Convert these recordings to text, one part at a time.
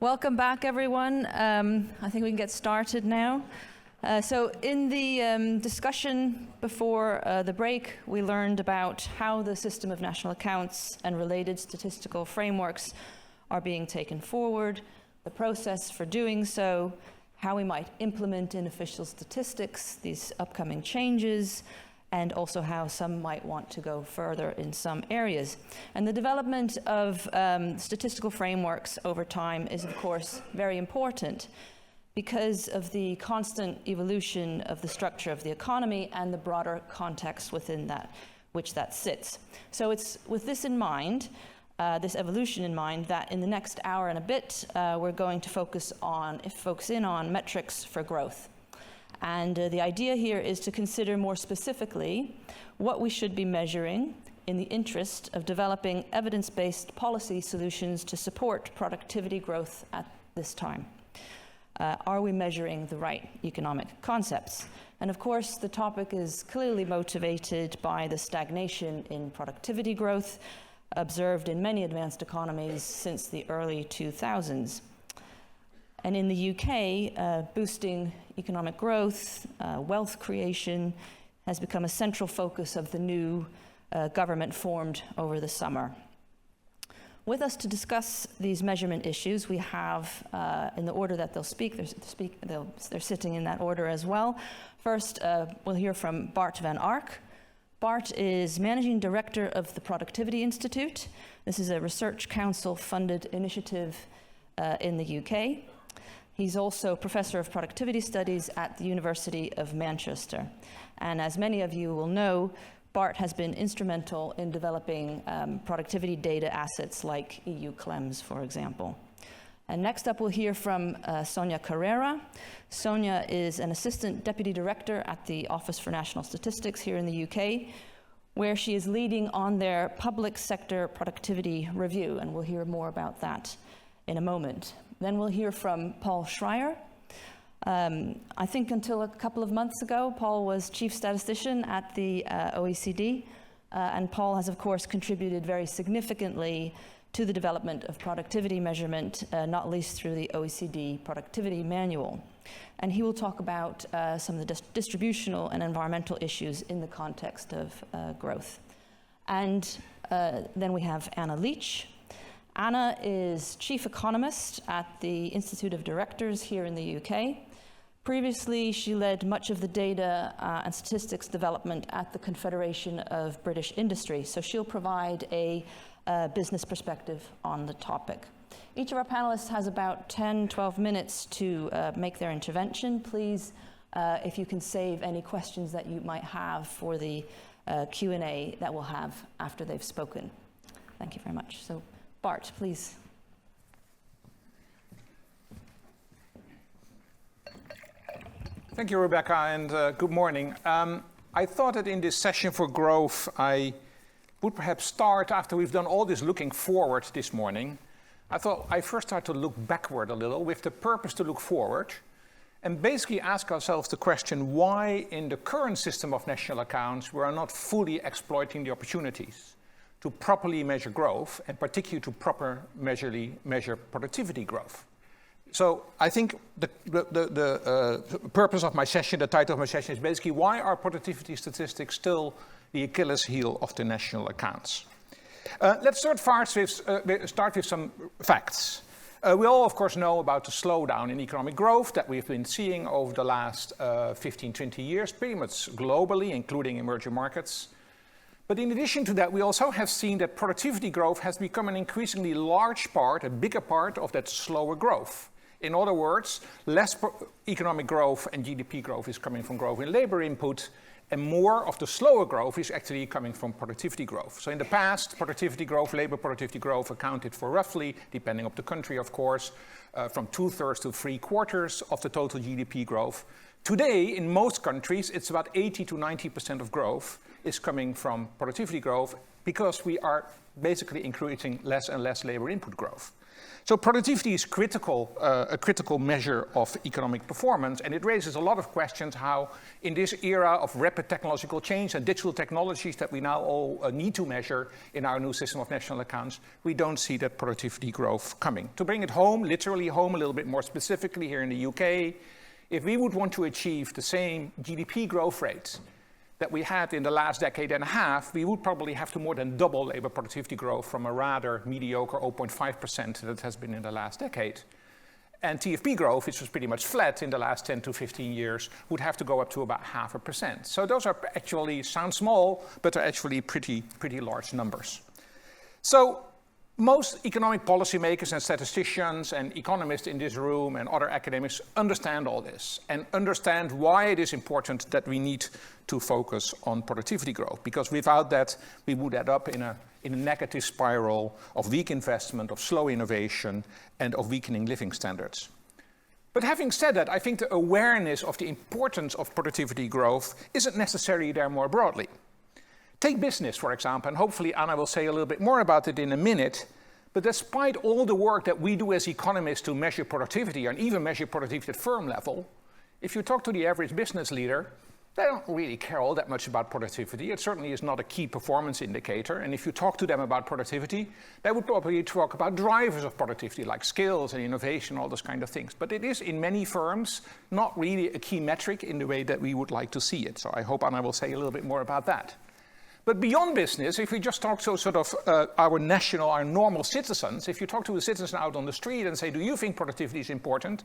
Welcome back, everyone. I think we can get started now. So in the discussion before the break, we learned about how the system of national accounts and related statistical frameworks are being taken forward, the process for doing so, how we might implement in official statistics these upcoming changes, and also how some might want to go further in some areas. And the development of statistical frameworks over time is, of course, very important because of the constant evolution of the structure of the economy and the broader context within that, which that sits. So it's with this in mind, this evolution in mind, that in the next hour and a bit, we're going to focus in on metrics for growth. And the idea here is to consider more specifically what we should be measuring in the interest of developing evidence-based policy solutions to support productivity growth at this time. Are we measuring the right economic concepts? And of course, the topic is clearly motivated by the stagnation in productivity growth observed in many advanced economies since the early 2000s. And in the UK, boosting economic growth, wealth creation has become a central focus of the new government formed over the summer. With us to discuss these measurement issues, we have, in the order that they'll speak, they're sitting in that order as well. First, we'll hear from Bart van Ark. Bart is Managing Director of the Productivity Institute. This is a Research Council-funded initiative in the UK. He's also Professor of Productivity Studies at the University of Manchester. And as many of you will know, Bart has been instrumental in developing productivity data assets like EU CLEMS, for example. And next up, we'll hear from Sonia Carrera. Sonia is an Assistant Deputy Director at the Office for National Statistics here in the UK, where she is leading on their public sector productivity review, and we'll hear more about that in a moment. Then we'll hear from Paul Schreier. I think until a couple of months ago, Paul was chief statistician at the OECD, and Paul has, of course, contributed very significantly to the development of productivity measurement, not least through the OECD Productivity Manual. And he will talk about some of the distributional and environmental issues in the context of growth. And then we have Anna Leach. Anna is Chief Economist at the Institute of Directors here in the UK. Previously, she led much of the data and statistics development at the Confederation of British Industry, so she'll provide a business perspective on the topic. Each of our panelists has about 10-12 minutes to make their intervention. Please, if you can save any questions that you might have for the Q&A that we'll have after they've spoken. Thank you very much. So, Bart, please. Thank you, Rebecca, and good morning. I thought that in this session for growth, I would perhaps start after we've done all this looking forward this morning. I thought I first start to look backward a little with the purpose to look forward and basically ask ourselves the question why in the current system of national accounts we are not fully exploiting the opportunities to properly measure growth, and particularly to properly measure productivity growth. So I think the purpose of my session, the title of my session is basically why are productivity statistics still the Achilles heel of the national accounts? Let's start with some facts. We all, of course, know about the slowdown in economic growth that we've been seeing over the last 15, 20 years, pretty much globally, including emerging markets. But in addition to that, we also have seen that productivity growth has become an increasingly large part, a bigger part of that slower growth. In other words, less economic growth and GDP growth is coming from growth in labor input, and more of the slower growth is actually coming from productivity growth. So in the past, productivity growth, labor productivity growth accounted for roughly, depending on the country, of course, from 2/3 to 3/4 of the total GDP growth. Today, in most countries, it's about 80 to 90% of growth is coming from productivity growth because we are basically increasing less and less labor input growth. So productivity is critical, a critical measure of economic performance, and it raises a lot of questions how, in this era of rapid technological change and digital technologies that we now all need to measure in our new system of national accounts, we don't see that productivity growth coming. To bring it home, literally home, a little bit more specifically here in the UK, if we would want to achieve the same GDP growth rates that we had in the last decade and a half, we would probably have to more than double labor productivity growth from a rather mediocre 0.5% that has been in the last decade. And TFP growth, which was pretty much flat in the last 10 to 15 years, would have to go up to about 0.5%. So those are actually, sound small, but are actually pretty large numbers. So most economic policymakers and statisticians and economists in this room and other academics understand all this and understand why it is important that we need to focus on productivity growth, because without that we would end up in a negative spiral of weak investment, of slow innovation, and of weakening living standards. But having said that, I think the awareness of the importance of productivity growth isn't necessarily there more broadly. Take business, for example, and hopefully Anna will say a little bit more about it in a minute. But despite all the work that we do as economists to measure productivity and even measure productivity at firm level, if you talk to the average business leader, they don't really care all that much about productivity. It certainly is not a key performance indicator. And if you talk to them about productivity, they would probably talk about drivers of productivity, like skills and innovation, all those kind of things. But it is, in many firms, not really a key metric in the way that we would like to see it. So I hope Anna will say a little bit more about that. But beyond business, if we just talk to sort of our normal citizens, if you talk to a citizen out on the street and say, do you think productivity is important?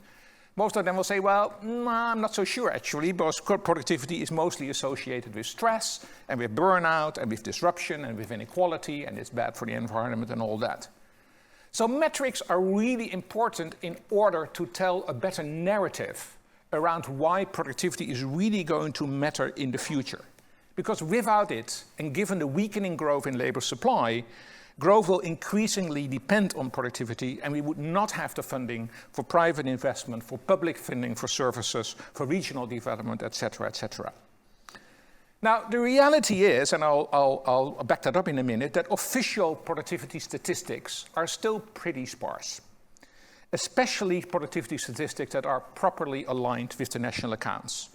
Most of them will say, well, I'm not so sure actually, because productivity is mostly associated with stress and with burnout and with disruption and with inequality, and it's bad for the environment and all that. So metrics are really important in order to tell a better narrative around why productivity is really going to matter in the future. Because without it, and given the weakening growth in labor supply, growth will increasingly depend on productivity, and we would not have the funding for private investment, for public funding, for services, for regional development, etc., etc. Now, the reality is, and I'll back that up in a minute, that official productivity statistics are still pretty sparse, especially productivity statistics that are properly aligned with the national accounts.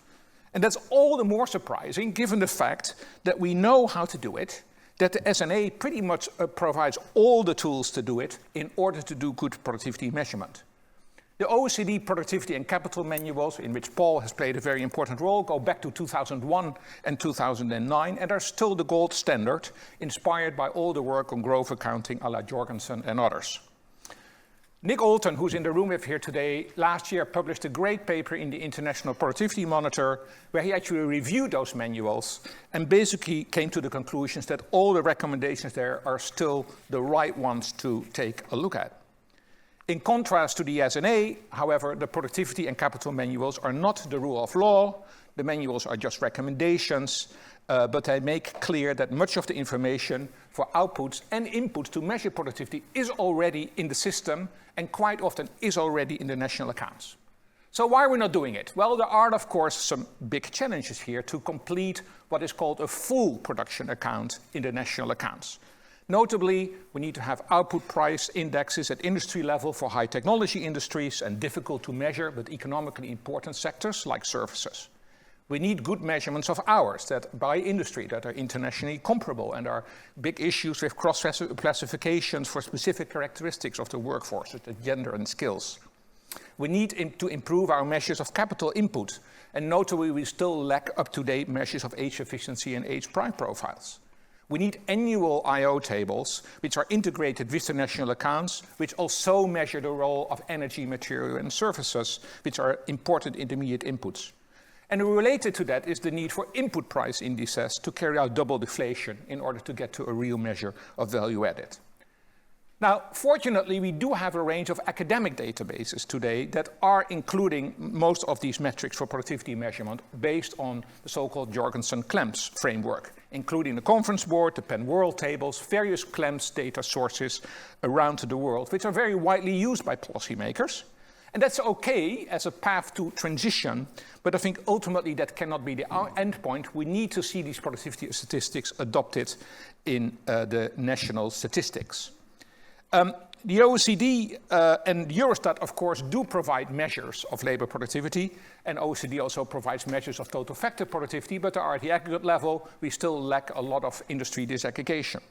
And that's all the more surprising given the fact that we know how to do it, that the SNA pretty much provides all the tools to do it in order to do good productivity measurement. The OECD productivity and capital manuals, in which Paul has played a very important role, go back to 2001 and 2009 and are still the gold standard, inspired by all the work on growth accounting a la Jorgensen and others. Nick Olton, who's in the room with here today, last year published a great paper in the International Productivity Monitor, where he actually reviewed those manuals and basically came to the conclusions that all the recommendations there are still the right ones to take a look at. In contrast to the SNA, however, the productivity and capital manuals are not the rule of law. The manuals are just recommendations, but they make clear that much of the information for outputs and inputs to measure productivity is already in the system and quite often is already in the national accounts. So why are we not doing it? Well, there are, of course, some big challenges here to complete what is called a full production account in the national accounts. Notably, we need to have output price indexes at industry level for high technology industries and difficult to measure but economically important sectors like services. We need good measurements of hours that by industry that are internationally comparable, and are big issues with cross-classifications for specific characteristics of the workforce, such as gender and skills. We need to improve our measures of capital input, and notably we still lack up-to-date measures of age efficiency and age prime profiles. We need annual I/O tables, which are integrated with the national accounts, which also measure the role of energy, material, and services, which are important intermediate inputs. And related to that is the need for input price indices to carry out double deflation in order to get to a real measure of value added. Now, fortunately, we do have a range of academic databases today that are including most of these metrics for productivity measurement based on the so-called Jorgensen-Clem's framework, including the Conference Board, the Penn World Tables, various Clem's data sources around the world, which are very widely used by policymakers. And that's okay as a path to transition, but I think ultimately that cannot be the end point. We need to see these productivity statistics adopted in the national statistics. The OECD and Eurostat, of course, do provide measures of labor productivity, and OECD also provides measures of total factor productivity, but at the aggregate level, we still lack a lot of industry disaggregation.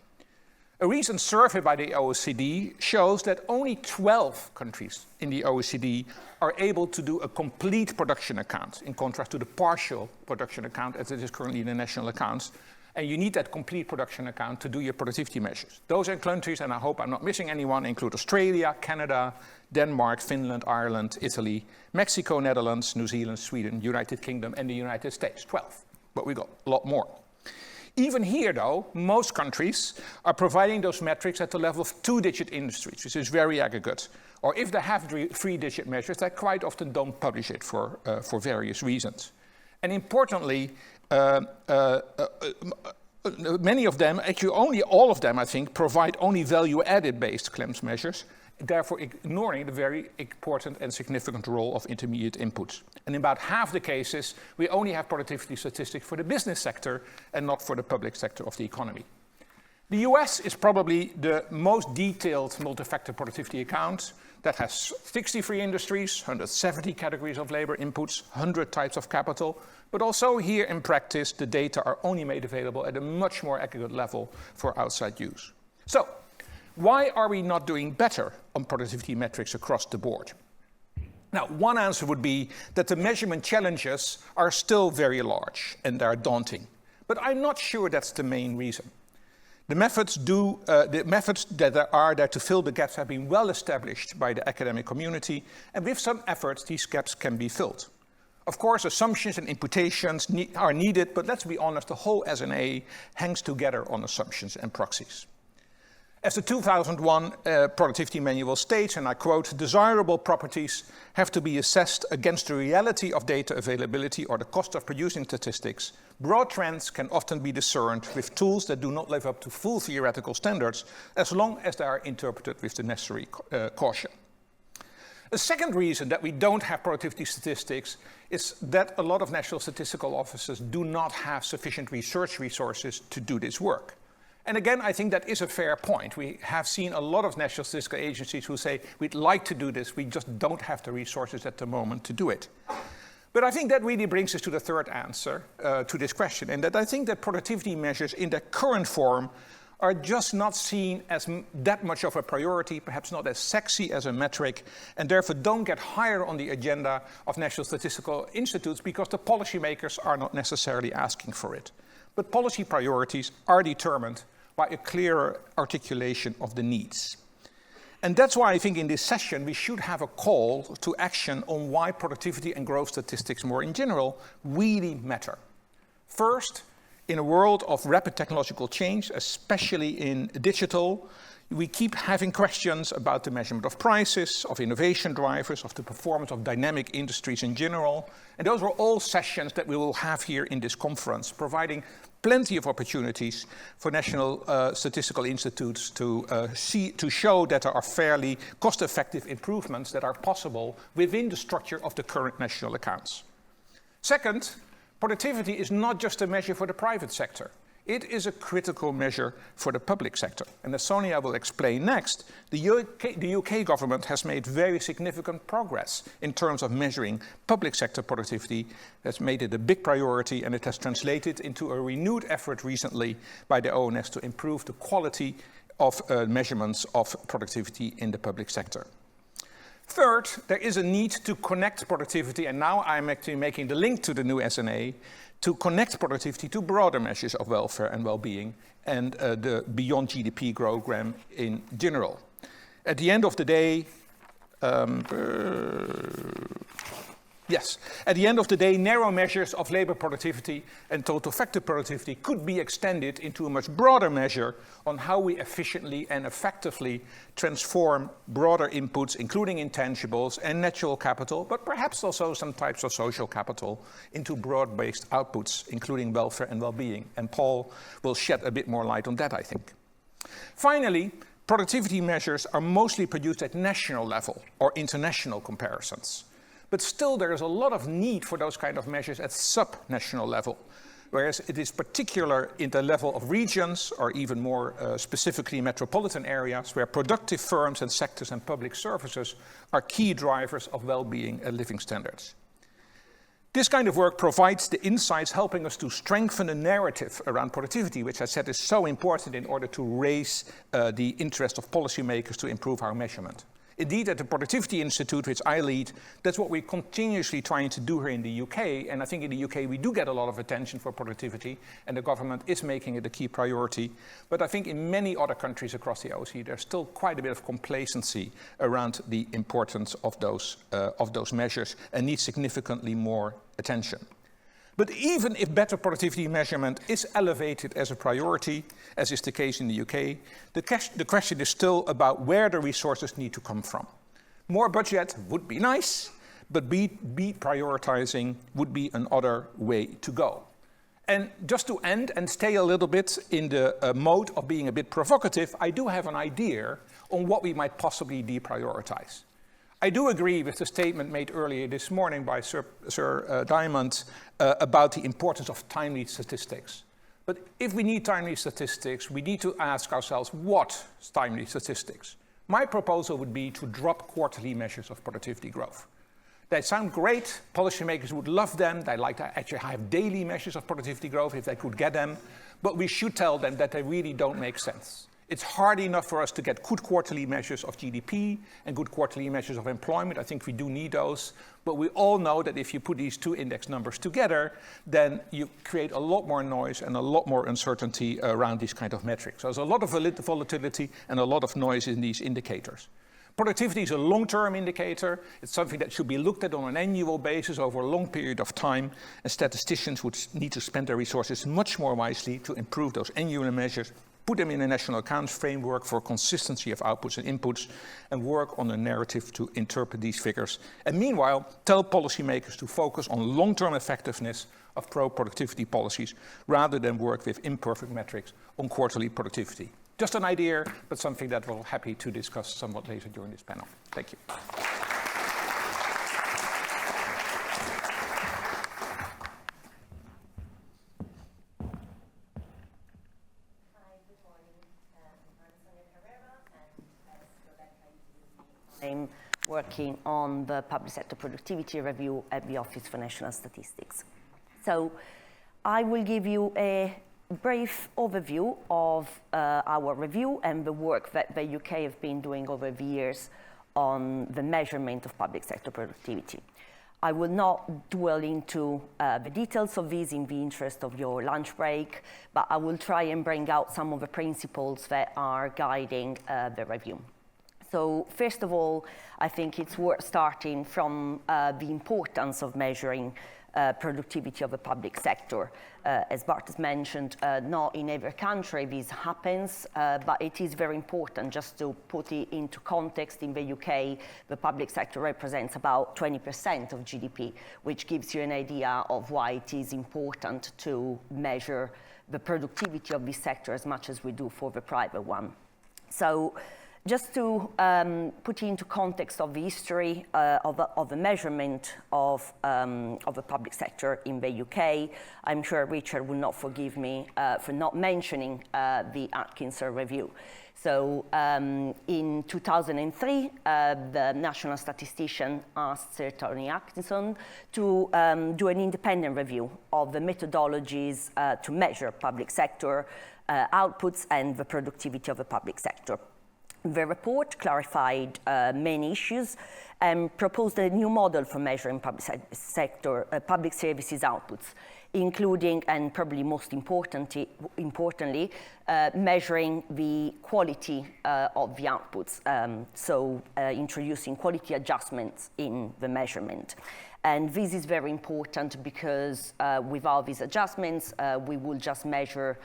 A recent survey by the OECD shows that only 12 countries in the OECD are able to do a complete production account, in contrast to the partial production account as it is currently in the national accounts. And you need that complete production account to do your productivity measures. Those are countries, and I hope I'm not missing anyone, include Australia, Canada, Denmark, Finland, Ireland, Italy, Mexico, Netherlands, New Zealand, Sweden, United Kingdom, and the United States. 12, but we got a lot more. Even here, though, most countries are providing those metrics at the level of two-digit industries, which is very aggregate. Or if they have three-digit measures, they quite often don't publish it for various reasons. And importantly, many of them, actually only all of them, I think, provide only value-added based claims measures, therefore ignoring the very important and significant role of intermediate inputs. And in about half the cases, we only have productivity statistics for the business sector and not for the public sector of the economy. The US is probably the most detailed multi-factor productivity account that has 63 industries, 170 categories of labor inputs, 100 types of capital, but also here in practice, the data are only made available at a much more aggregate level for outside use. So, why are we not doing better on productivity metrics across the board? Now, one answer would be that the measurement challenges are still very large and are daunting, but I'm not sure that's the main reason. The methods that are there to fill the gaps have been well established by the academic community, and with some efforts, these gaps can be filled. Of course, assumptions and imputations are needed, but let's be honest, the whole SNA hangs together on assumptions and proxies. As the 2001 Productivity Manual states, and I quote, "Desirable properties have to be assessed against the reality of data availability or the cost of producing statistics. Broad trends can often be discerned with tools that do not live up to full theoretical standards, as long as they are interpreted with the necessary caution." A second reason that we don't have productivity statistics is that a lot of national statistical offices do not have sufficient research resources to do this work. And again, I think that is a fair point. We have seen a lot of national statistical agencies who say, we'd like to do this, we just don't have the resources at the moment to do it. But I think that really brings us to the third answer to this question, and that I think that productivity measures in their current form are just not seen as that much of a priority, perhaps not as sexy as a metric, and therefore don't get higher on the agenda of national statistical institutes because the policymakers are not necessarily asking for it. But policy priorities are determined by a clearer articulation of the needs. And that's why I think in this session we should have a call to action on why productivity and growth statistics more in general really matter. First, in a world of rapid technological change, especially in digital, we keep having questions about the measurement of prices, of innovation drivers, of the performance of dynamic industries in general. And those are all sessions that we will have here in this conference, providing plenty of opportunities for national statistical institutes to show that there are fairly cost-effective improvements that are possible within the structure of the current national accounts. Second, productivity is not just a measure for the private sector. It is a critical measure for the public sector. And as Sonia will explain next, the UK government has made very significant progress in terms of measuring public sector productivity. That's made it a big priority, and it has translated into a renewed effort recently by the ONS to improve the quality of measurements of productivity in the public sector. Third, there is a need to connect productivity, and now I'm actually making the link to the new SNA, to connect productivity to broader measures of welfare and well-being and the Beyond GDP program in general. At the end of the day, narrow measures of labor productivity and total factor productivity could be extended into a much broader measure on how we efficiently and effectively transform broader inputs, including intangibles and natural capital, but perhaps also some types of social capital, into broad-based outputs, including welfare and well-being. And Paul will shed a bit more light on that, I think. Finally, productivity measures are mostly produced at national level or international comparisons. But still, there is a lot of need for those kind of measures at sub-national level. whereas it is particular in the level of regions, or even more specifically metropolitan areas, where productive firms and sectors and public services are key drivers of well-being and living standards. This kind of work provides the insights helping us to strengthen the narrative around productivity, which I said is so important in order to raise the interest of policymakers to improve our measurement. Indeed, at the Productivity Institute, which I lead, that's what we're continuously trying to do here in the UK. And I think in the UK we do get a lot of attention for productivity, and the government is making it a key priority. But I think in many other countries across the OSCE, there's still quite a bit of complacency around the importance of those measures and needs significantly more attention. But even if better productivity measurement is elevated as a priority, as is the case in the UK, the question is still about where the resources need to come from. More budget would be nice, but prioritizing would be another way to go. And just to end and stay a little bit in the mode of being a bit provocative, I do have an idea on what we might possibly deprioritize. I do agree with the statement made earlier this morning by Sir Diamond about the importance of timely statistics. But if we need timely statistics, we need to ask ourselves, what timely statistics? My proposal would be to drop quarterly measures of productivity growth. They sound great, policymakers would love them, they like to actually have daily measures of productivity growth if they could get them, but we should tell them that they really don't make sense. It's hard enough for us to get good quarterly measures of GDP and good quarterly measures of employment. I think we do need those. But we all know that if you put these two index numbers together, then you create a lot more noise and a lot more uncertainty around these kind of metrics. So there's a lot of volatility and a lot of noise in these indicators. Productivity is a long-term indicator. It's something that should be looked at on an annual basis over a long period of time. And statisticians would need to spend their resources much more wisely to improve those annual measures, put them in a national accounts framework for consistency of outputs and inputs, and work on a narrative to interpret these figures. And meanwhile, tell policymakers to focus on long-term effectiveness of pro-productivity policies rather than work with imperfect metrics on quarterly productivity. Just an idea, but something that we're happy to discuss somewhat later during this panel. Thank you. I'm working on the public sector productivity review at the Office for National Statistics. So I will give you a brief overview of our review and the work that the UK have been doing over the years on the measurement of public sector productivity. I will not dwell into the details of this in the interest of your lunch break, but I will try and bring out some of the principles that are guiding the review. So first of all, I think it's worth starting from the importance of measuring productivity of the public sector. As Bart has mentioned, not in every country this happens, but it is very important. Just to put it into context, in the UK, the public sector represents about 20% of GDP, which gives you an idea of why it is important to measure the productivity of this sector as much as we do for the private one. So just to put into context of the history of the measurement of the public sector in the UK, I'm sure Richard will not forgive me for not mentioning the Atkinson Review. So in 2003, the national statistician asked Sir Tony Atkinson to do an independent review of the methodologies to measure public sector outputs and the productivity of the public sector. The report clarified many issues and proposed a new model for measuring public services outputs, including, and probably most importantly, measuring the quality of the outputs, introducing quality adjustments in the measurement. And this is very important because without these adjustments, we will just measure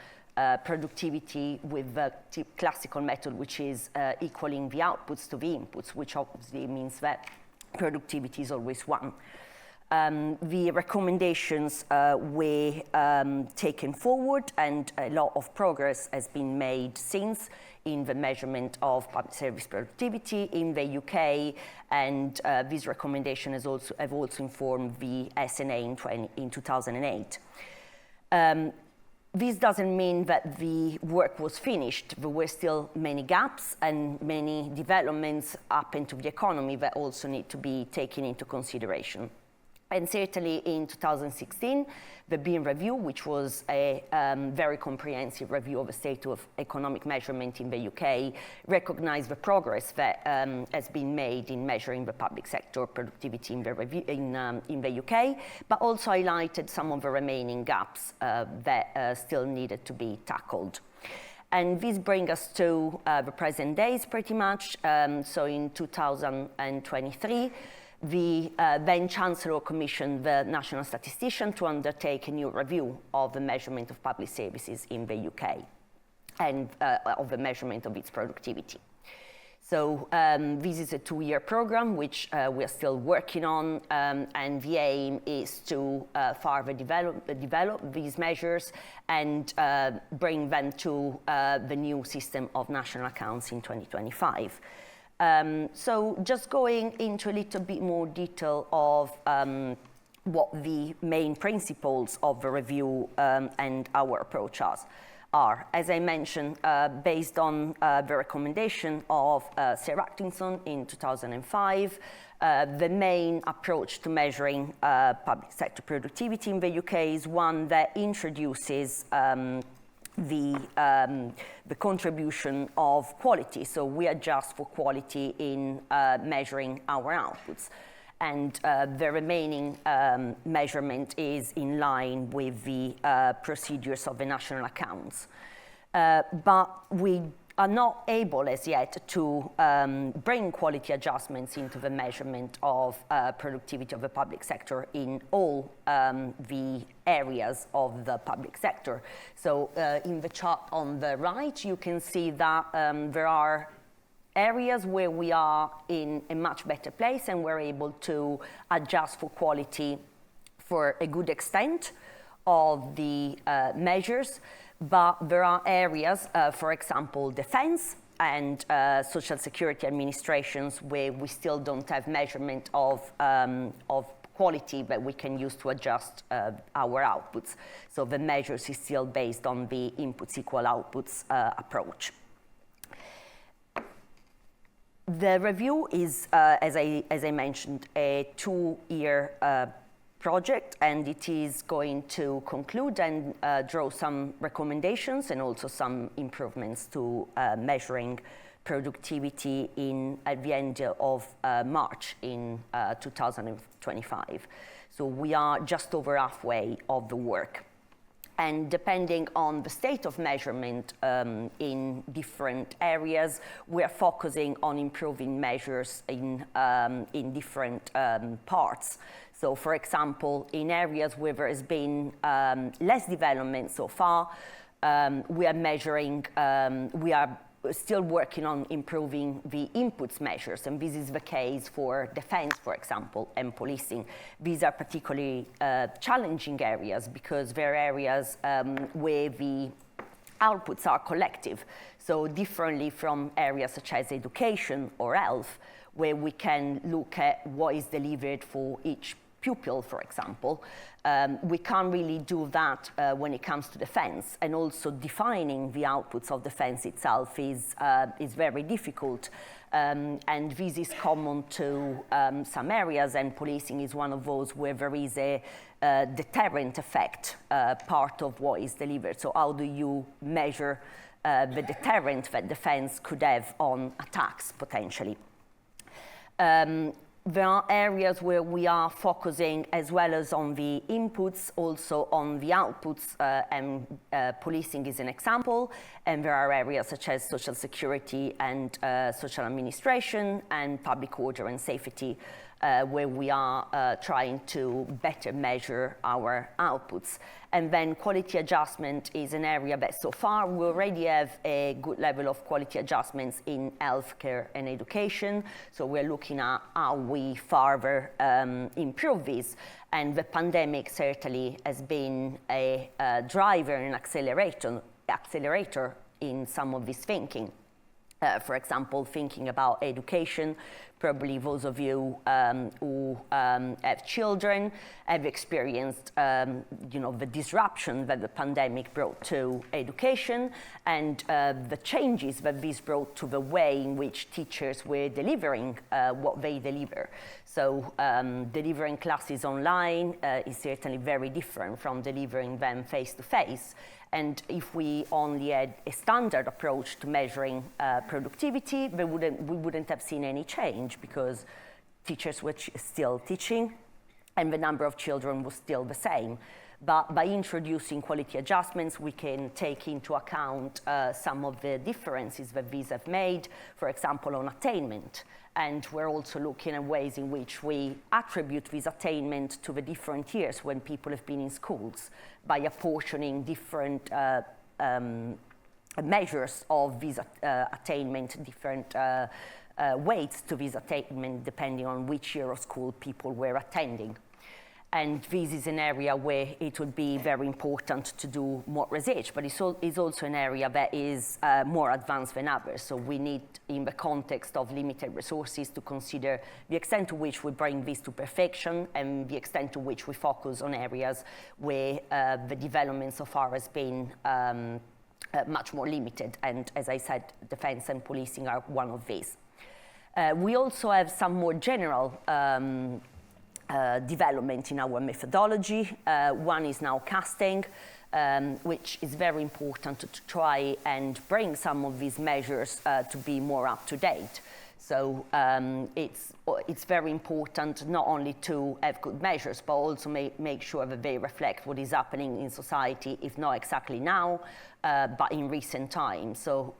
productivity with the classical method, which is equaling the outputs to the inputs, which obviously means that productivity is always one. The recommendations were taken forward, and a lot of progress has been made since in the measurement of public service productivity in the UK, and these recommendations have also informed the SNA in 2008. This doesn't mean that the work was finished. There were still many gaps and many developments up into the economy that also need to be taken into consideration. And certainly in 2016, the BEAM review, which was a very comprehensive review of the state of economic measurement in the UK, recognized the progress that has been made in measuring the public sector productivity in the UK, but also highlighted some of the remaining gaps that still needed to be tackled. And this brings us to the present days pretty much. So in 2023, the then Chancellor commissioned the National Statistician to undertake a new review of the measurement of public services in the UK and of the measurement of its productivity. So this is a 2-year program which we are still working on, and the aim is to further develop these measures and bring them to the new system of national accounts in 2025. So just going into a little bit more detail of what the main principles of the review and our approach are. As I mentioned, based on the recommendation of Sir Atkinson in 2005, the main approach to measuring public sector productivity in the UK is one that introduces the contribution of quality. So we adjust for quality in measuring our outputs. And the remaining measurement is in line with the procedures of the national accounts. But we are not able as yet to bring quality adjustments into the measurement of productivity of the public sector in all the areas of the public sector. So in the chart on the right, you can see that there are areas where we are in a much better place and we're able to adjust for quality for a good extent of the measures. But there are areas, for example, defense and social security administrations, where we still don't have measurement of quality that we can use to adjust our outputs. So the measures is still based on the inputs equal outputs approach. The review is, as I mentioned, a 2-year project, and it is going to conclude and draw some recommendations and also some improvements to measuring productivity at the end of March in 2025. So we are just over halfway of the work. And depending on the state of measurement in different areas, we are focusing on improving measures in different parts. So, for example, in areas where there has been less development so far, we are still working on improving the inputs measures, and this is the case for defense, for example, and policing. These are particularly challenging areas because they're areas where the outputs are collective. So differently from areas such as education or health, where we can look at what is delivered for each pupil, for example, we can't really do that when it comes to defense, and also defining the outputs of defense itself is very difficult, and this is common to some areas, and policing is one of those where there is a deterrent effect part of what is delivered. So how do you measure the deterrent that defense could have on attacks potentially? There are areas where we are focusing, as well as on the inputs, also on the outputs, and policing is an example. And there are areas such as social security and social administration and public order and safety, where we are trying to better measure our outputs. And then quality adjustment is an area that so far we already have a good level of quality adjustments in healthcare and education. So we're looking at how we further improve this. And the pandemic certainly has been a driver and accelerator in some of this thinking. For example, thinking about education, probably those of you who have children have experienced the disruption that the pandemic brought to education and the changes that this brought to the way in which teachers were delivering what they deliver. So delivering classes online is certainly very different from delivering them face-to-face. And if we only had a standard approach to measuring productivity, we wouldn't have seen any change because teachers were still teaching and the number of children was still the same. But by introducing quality adjustments, we can take into account some of the differences that these have made, for example, on attainment. And we're also looking at ways in which we attribute this attainment to the different years when people have been in schools by apportioning different measures of this attainment, different weights to this attainment depending on which year of school people were attending. And this is an area where it would be very important to do more research, but it's also an area that is more advanced than others. So we need, in the context of limited resources, to consider the extent to which we bring this to perfection and the extent to which we focus on areas where the development so far has been much more limited. And as I said, defense and policing are one of these. We also have some more general development in our methodology. One is now casting, which is very important to try and bring some of these measures to be more up to date. So it's very important not only to have good measures, but also make sure that they reflect what is happening in society, if not exactly now, but in recent times. So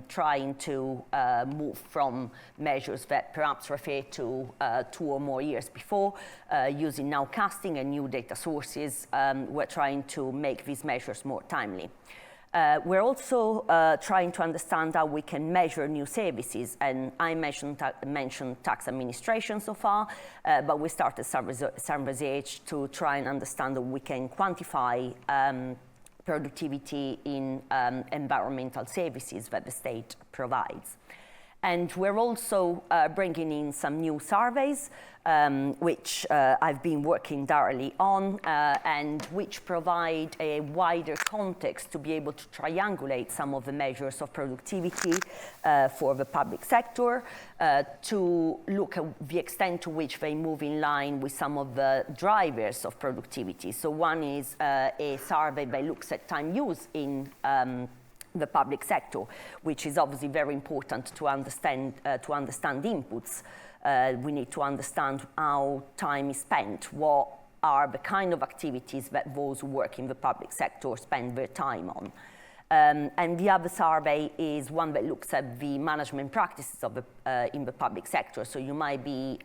trying to move from measures that perhaps refer to 2 or more years before, using now casting and new data sources, we're trying to make these measures more timely. We're also trying to understand how we can measure new services, and I mentioned tax administration so far, but we started some research to try and understand how we can quantify productivity in environmental services that the state provides. And we're also bringing in some new surveys, which I've been working thoroughly on, and which provide a wider context to be able to triangulate some of the measures of productivity for the public sector, to look at the extent to which they move in line with some of the drivers of productivity. So one is a survey that looks at time use in the public sector, which is obviously very important to understand inputs. We need to understand how time is spent, what are the kind of activities that those who work in the public sector spend their time on. And the other survey is one that looks at the management practices of in the public sector. So you might be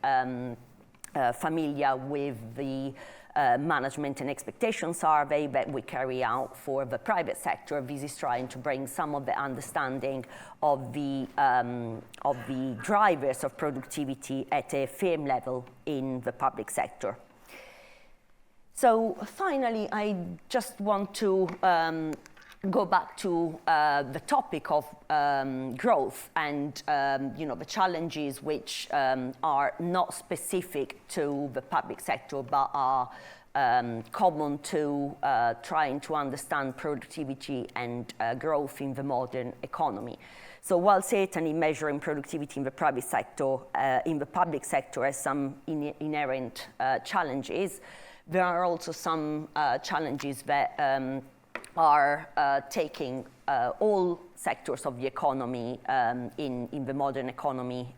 familiar with the management and expectation survey that we carry out for the private sector. This is trying to bring some of the understanding of the drivers of productivity at a firm level in the public sector. So finally, I just want to go back to the topic of growth and the challenges which are not specific to the public sector but are common to trying to understand productivity and growth in the modern economy. So while certainly measuring productivity in the private sector, in the public sector has some inherent challenges, there are also some challenges that are taking all sectors of the economy in the modern economy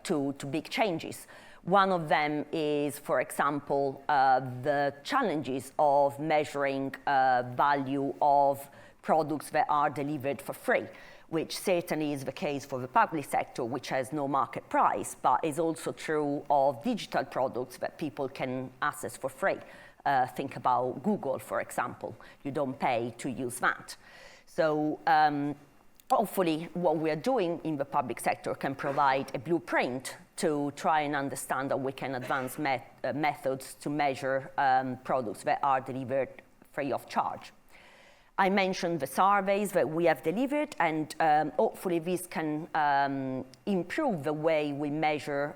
to big changes. One of them is, for example, the challenges of measuring value of products that are delivered for free, which certainly is the case for the public sector, which has no market price, but is also true of digital products that people can access for free. Think about Google, for example. You don't pay to use that. So hopefully what we are doing in the public sector can provide a blueprint to try and understand how we can advance methods to measure products that are delivered free of charge. I mentioned the surveys that we have delivered, and hopefully this can improve the way we measure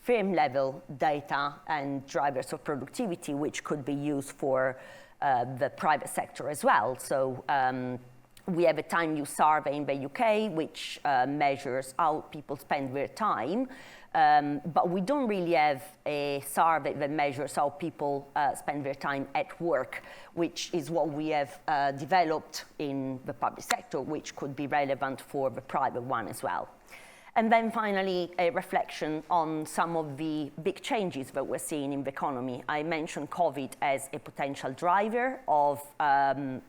firm-level data and drivers of productivity, which could be used for the private sector as well. So we have a time use survey in the UK, which measures how people spend their time. But we don't really have a survey that measures how people spend their time at work, which is what we have developed in the public sector, which could be relevant for the private one as well. And then finally, a reflection on some of the big changes that we're seeing in the economy. I mentioned COVID as a potential driver of the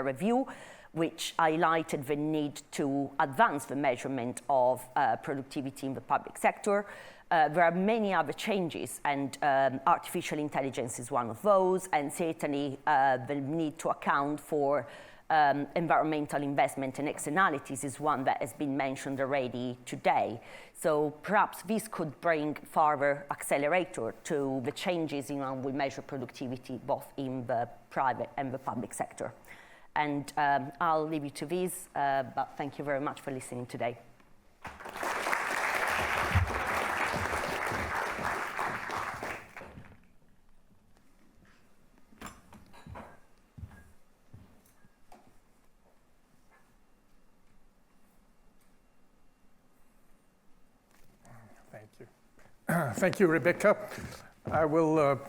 review, which highlighted the need to advance the measurement of productivity in the public sector. There are many other changes, and artificial intelligence is one of those, and certainly the need to account for environmental investment and externalities is one that has been mentioned already today. So perhaps this could bring further accelerator to the changes in how we measure productivity, both in the private and the public sector. And I'll leave you to this, but thank you very much for listening today. Thank you, Rebecca. I will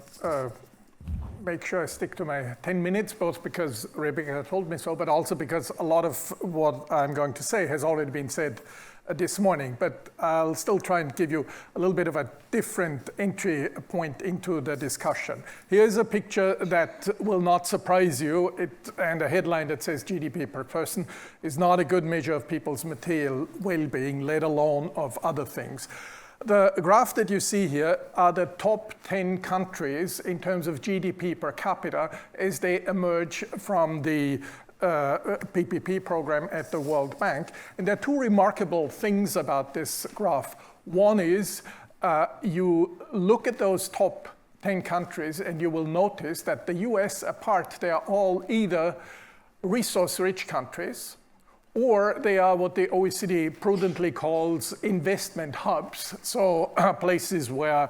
make sure I stick to my 10 minutes, both because Rebecca told me so, but also because a lot of what I'm going to say has already been said this morning. But I'll still try and give you a little bit of a different entry point into the discussion. Here's a picture that will not surprise you, and a headline that says GDP per person is not a good measure of people's material well-being, let alone of other things. The graph that you see here are the top 10 countries in terms of GDP per capita as they emerge from the PPP program at the World Bank. And there are two remarkable things about this graph. One is you look at those top 10 countries and you will notice that the US apart, they are all either resource-rich countries, or they are what the OECD prudently calls investment hubs, so places where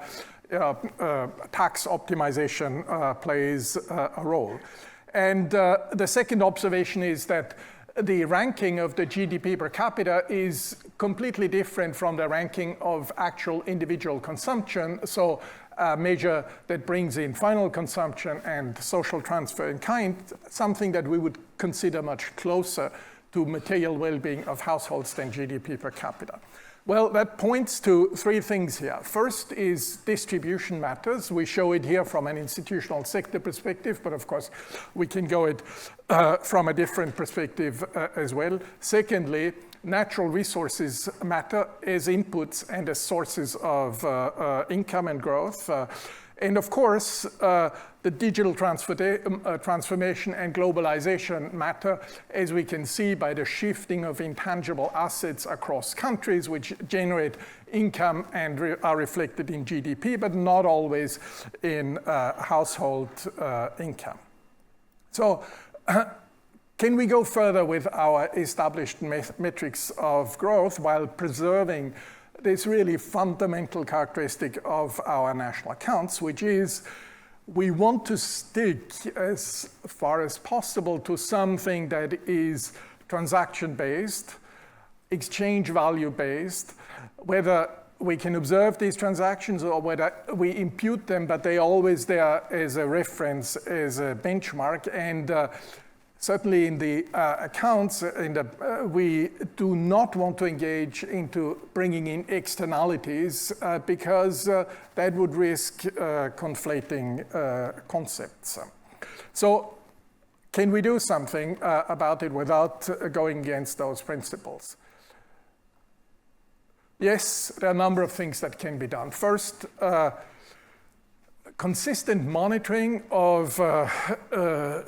tax optimization plays a role. And the second observation is that the ranking of the GDP per capita is completely different from the ranking of actual individual consumption, so a measure that brings in final consumption and social transfer in kind, something that we would consider much closer to material well-being of households than GDP per capita. Well, that points to three things here. First is distribution matters. We show it here from an institutional sector perspective, but of course we can go it from a different perspective as well. Secondly, natural resources matter as inputs and as sources of income and growth. And of course, the digital transformation and globalization matter, as we can see by the shifting of intangible assets across countries, which generate income and are reflected in GDP, but not always in household income. So can we go further with our established metrics of growth while preserving this really fundamental characteristic of our national accounts, which is we want to stick as far as possible to something that is transaction-based, exchange value-based, whether we can observe these transactions or whether we impute them, but they always there as a reference, as a benchmark. And certainly in the accounts, we do not want to engage into bringing in externalities because that would risk conflating concepts. So can we do something about it without going against those principles? Yes, there are a number of things that can be done. First, consistent monitoring of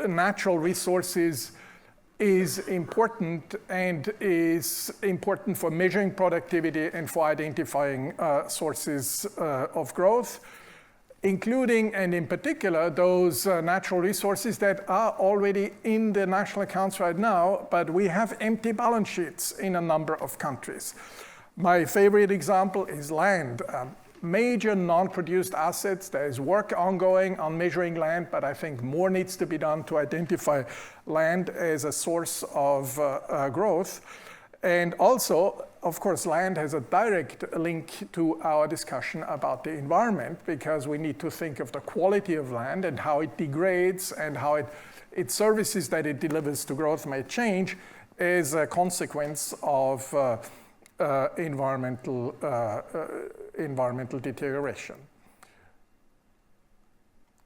natural resources is important, and is important for measuring productivity and for identifying sources of growth. including and in particular those natural resources that are already in the national accounts right now, but we have empty balance sheets in a number of countries. My favorite example is land. Major non-produced assets. There is work ongoing on measuring land, but I think more needs to be done to identify land as a source of growth. And also, of course, land has a direct link to our discussion about the environment, because we need to think of the quality of land and how it degrades and how its services that it delivers to growth may change as a consequence of environmental deterioration.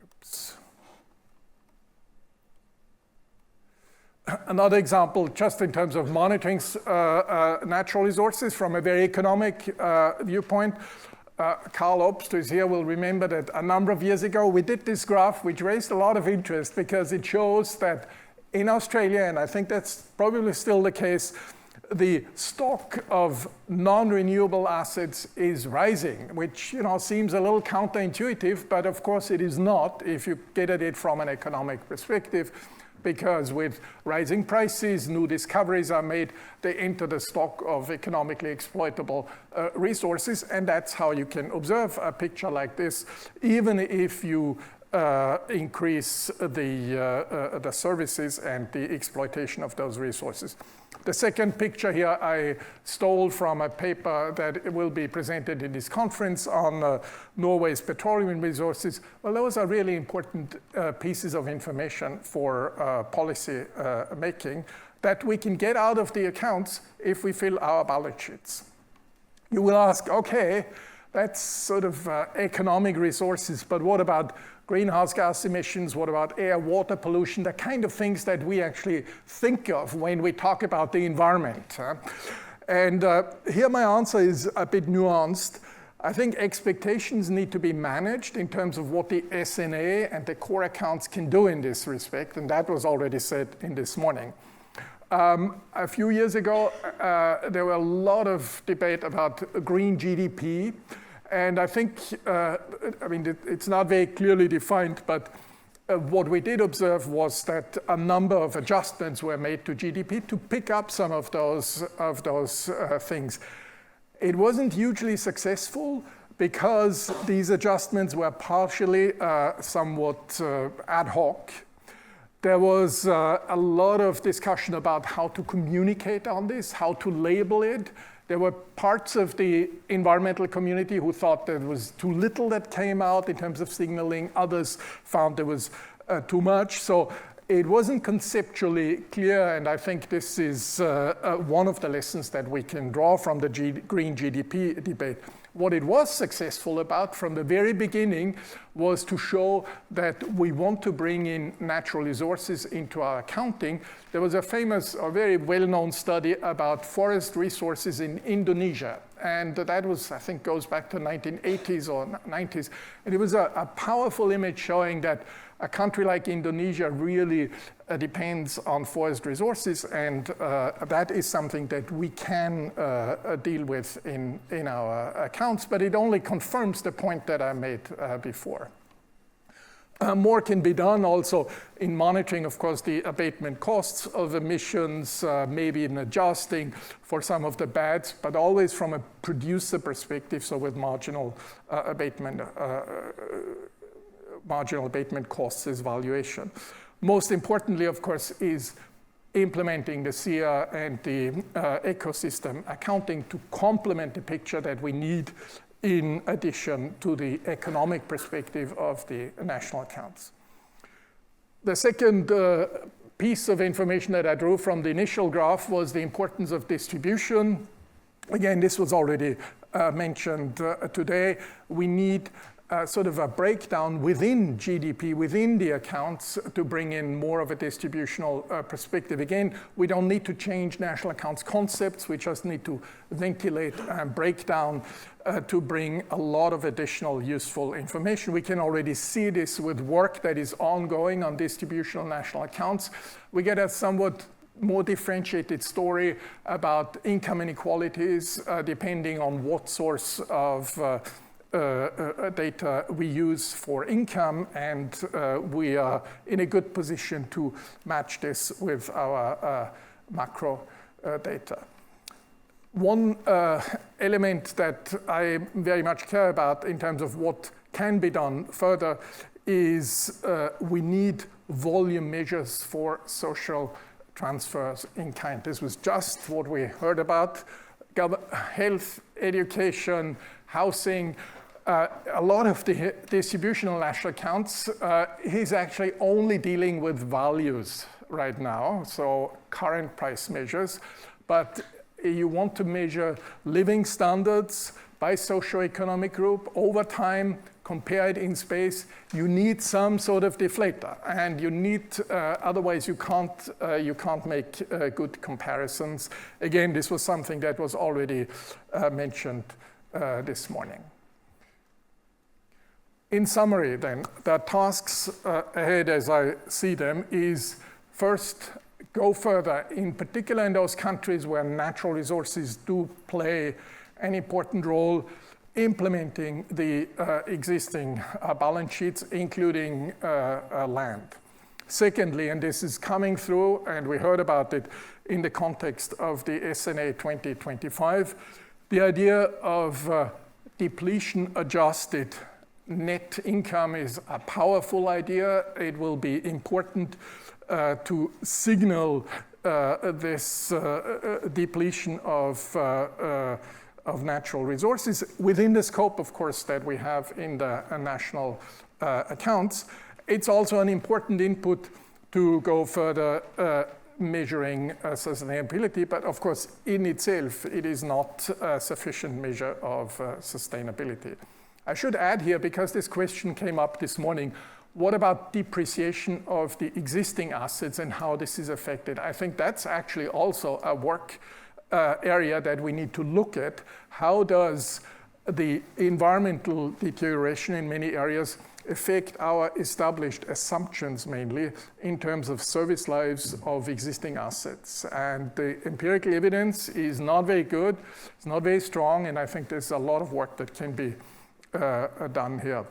Oops. Another example, just in terms of monitoring natural resources from a very economic viewpoint. Karl Obst, who is here, will remember that a number of years ago we did this graph, which raised a lot of interest because it shows that in Australia, and I think that's probably still the case, the stock of non-renewable assets is rising, which seems a little counterintuitive, but of course it is not if you get at it from an economic perspective, because with rising prices, new discoveries are made, they enter the stock of economically exploitable resources, and that's how you can observe a picture like this, even if you increase the services and the exploitation of those resources. The second picture here I stole from a paper that will be presented in this conference on Norway's petroleum resources. Well, those are really important pieces of information for policy making that we can get out of the accounts if we fill our balance sheets. You will ask, okay, that's sort of economic resources, but what about greenhouse gas emissions? What about air, water pollution? The kind of things that we actually think of when we talk about the environment. And here my answer is a bit nuanced. I think expectations need to be managed in terms of what the SNA and the core accounts can do in this respect, and that was already said in this morning. A few years ago, there were a lot of debate about green GDP. And I think, it's not very clearly defined, but what we did observe was that a number of adjustments were made to GDP to pick up some of those things. It wasn't hugely successful because these adjustments were partially somewhat ad hoc. There was a lot of discussion about how to communicate on this, how to label it. There were parts of the environmental community who thought there was too little that came out in terms of signaling. Others found there was too much. So it wasn't conceptually clear, and I think this is one of the lessons that we can draw from the green GDP debate. What it was successful about from the very beginning was to show that we want to bring in natural resources into our accounting. There was a famous or very well-known study about forest resources in Indonesia. And that was, I think, goes back to 1980s or 90s. And it was a powerful image showing that a country like Indonesia really depends on forest resources, and that is something that we can deal with in our accounts, but it only confirms the point that I made before. More can be done also in monitoring, of course, the abatement costs of emissions, maybe in adjusting for some of the bads, but always from a producer perspective, so with marginal abatement costs as valuation. Most importantly, of course, is implementing the SIA and the ecosystem accounting to complement the picture that we need in addition to the economic perspective of the national accounts. The second piece of information that I drew from the initial graph was the importance of distribution. Again, this was already mentioned today. We need sort of a breakdown within GDP, within the accounts, to bring in more of a distributional perspective. Again, we don't need to change national accounts concepts. We just need to ventilate and break down to bring a lot of additional useful information. We can already see this with work that is ongoing on distributional national accounts. We get a somewhat more differentiated story about income inequalities depending on what source of data we use for income, and we are in a good position to match this with our macro data. One element that I very much care about in terms of what can be done further is we need volume measures for social transfers in kind. This was just what we heard about. Health, education, housing, a lot of the distributional national accounts is actually only dealing with values right now, so current price measures. But you want to measure living standards by socioeconomic group over time, compared in space, you need some sort of deflator, and you need, otherwise you can't make good comparisons. Again, this was something that was already mentioned this morning. In summary then, the tasks ahead as I see them is first, go further, in particular in those countries where natural resources do play an important role, implementing the existing balance sheets, including land. Secondly, and this is coming through, and we heard about it in the context of the SNA 2025, the idea of depletion-adjusted net income is a powerful idea. It will be important to signal this depletion of natural resources within the scope, of course, that we have in the national accounts. It's also an important input to go further measuring sustainability, but of course, in itself, it is not a sufficient measure of sustainability. I should add here, because this question came up this morning, what about depreciation of the existing assets and how this is affected? I think that's actually also a work area that we need to look at. How does the environmental deterioration in many areas affect our established assumptions, mainly in terms of service lives of existing assets? And the empirical evidence is not very good, it's not very strong, and I think there's a lot of work that can be done here.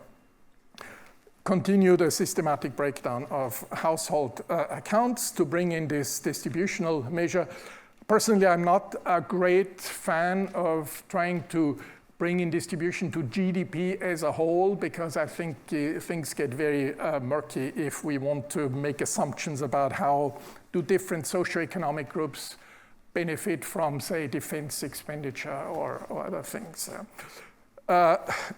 Continue the systematic breakdown of household accounts to bring in this distributional measure. Personally, I'm not a great fan of trying to bring in distribution to GDP as a whole, because I think things get very murky if we want to make assumptions about how do different socioeconomic groups benefit from, say, defense expenditure or other things.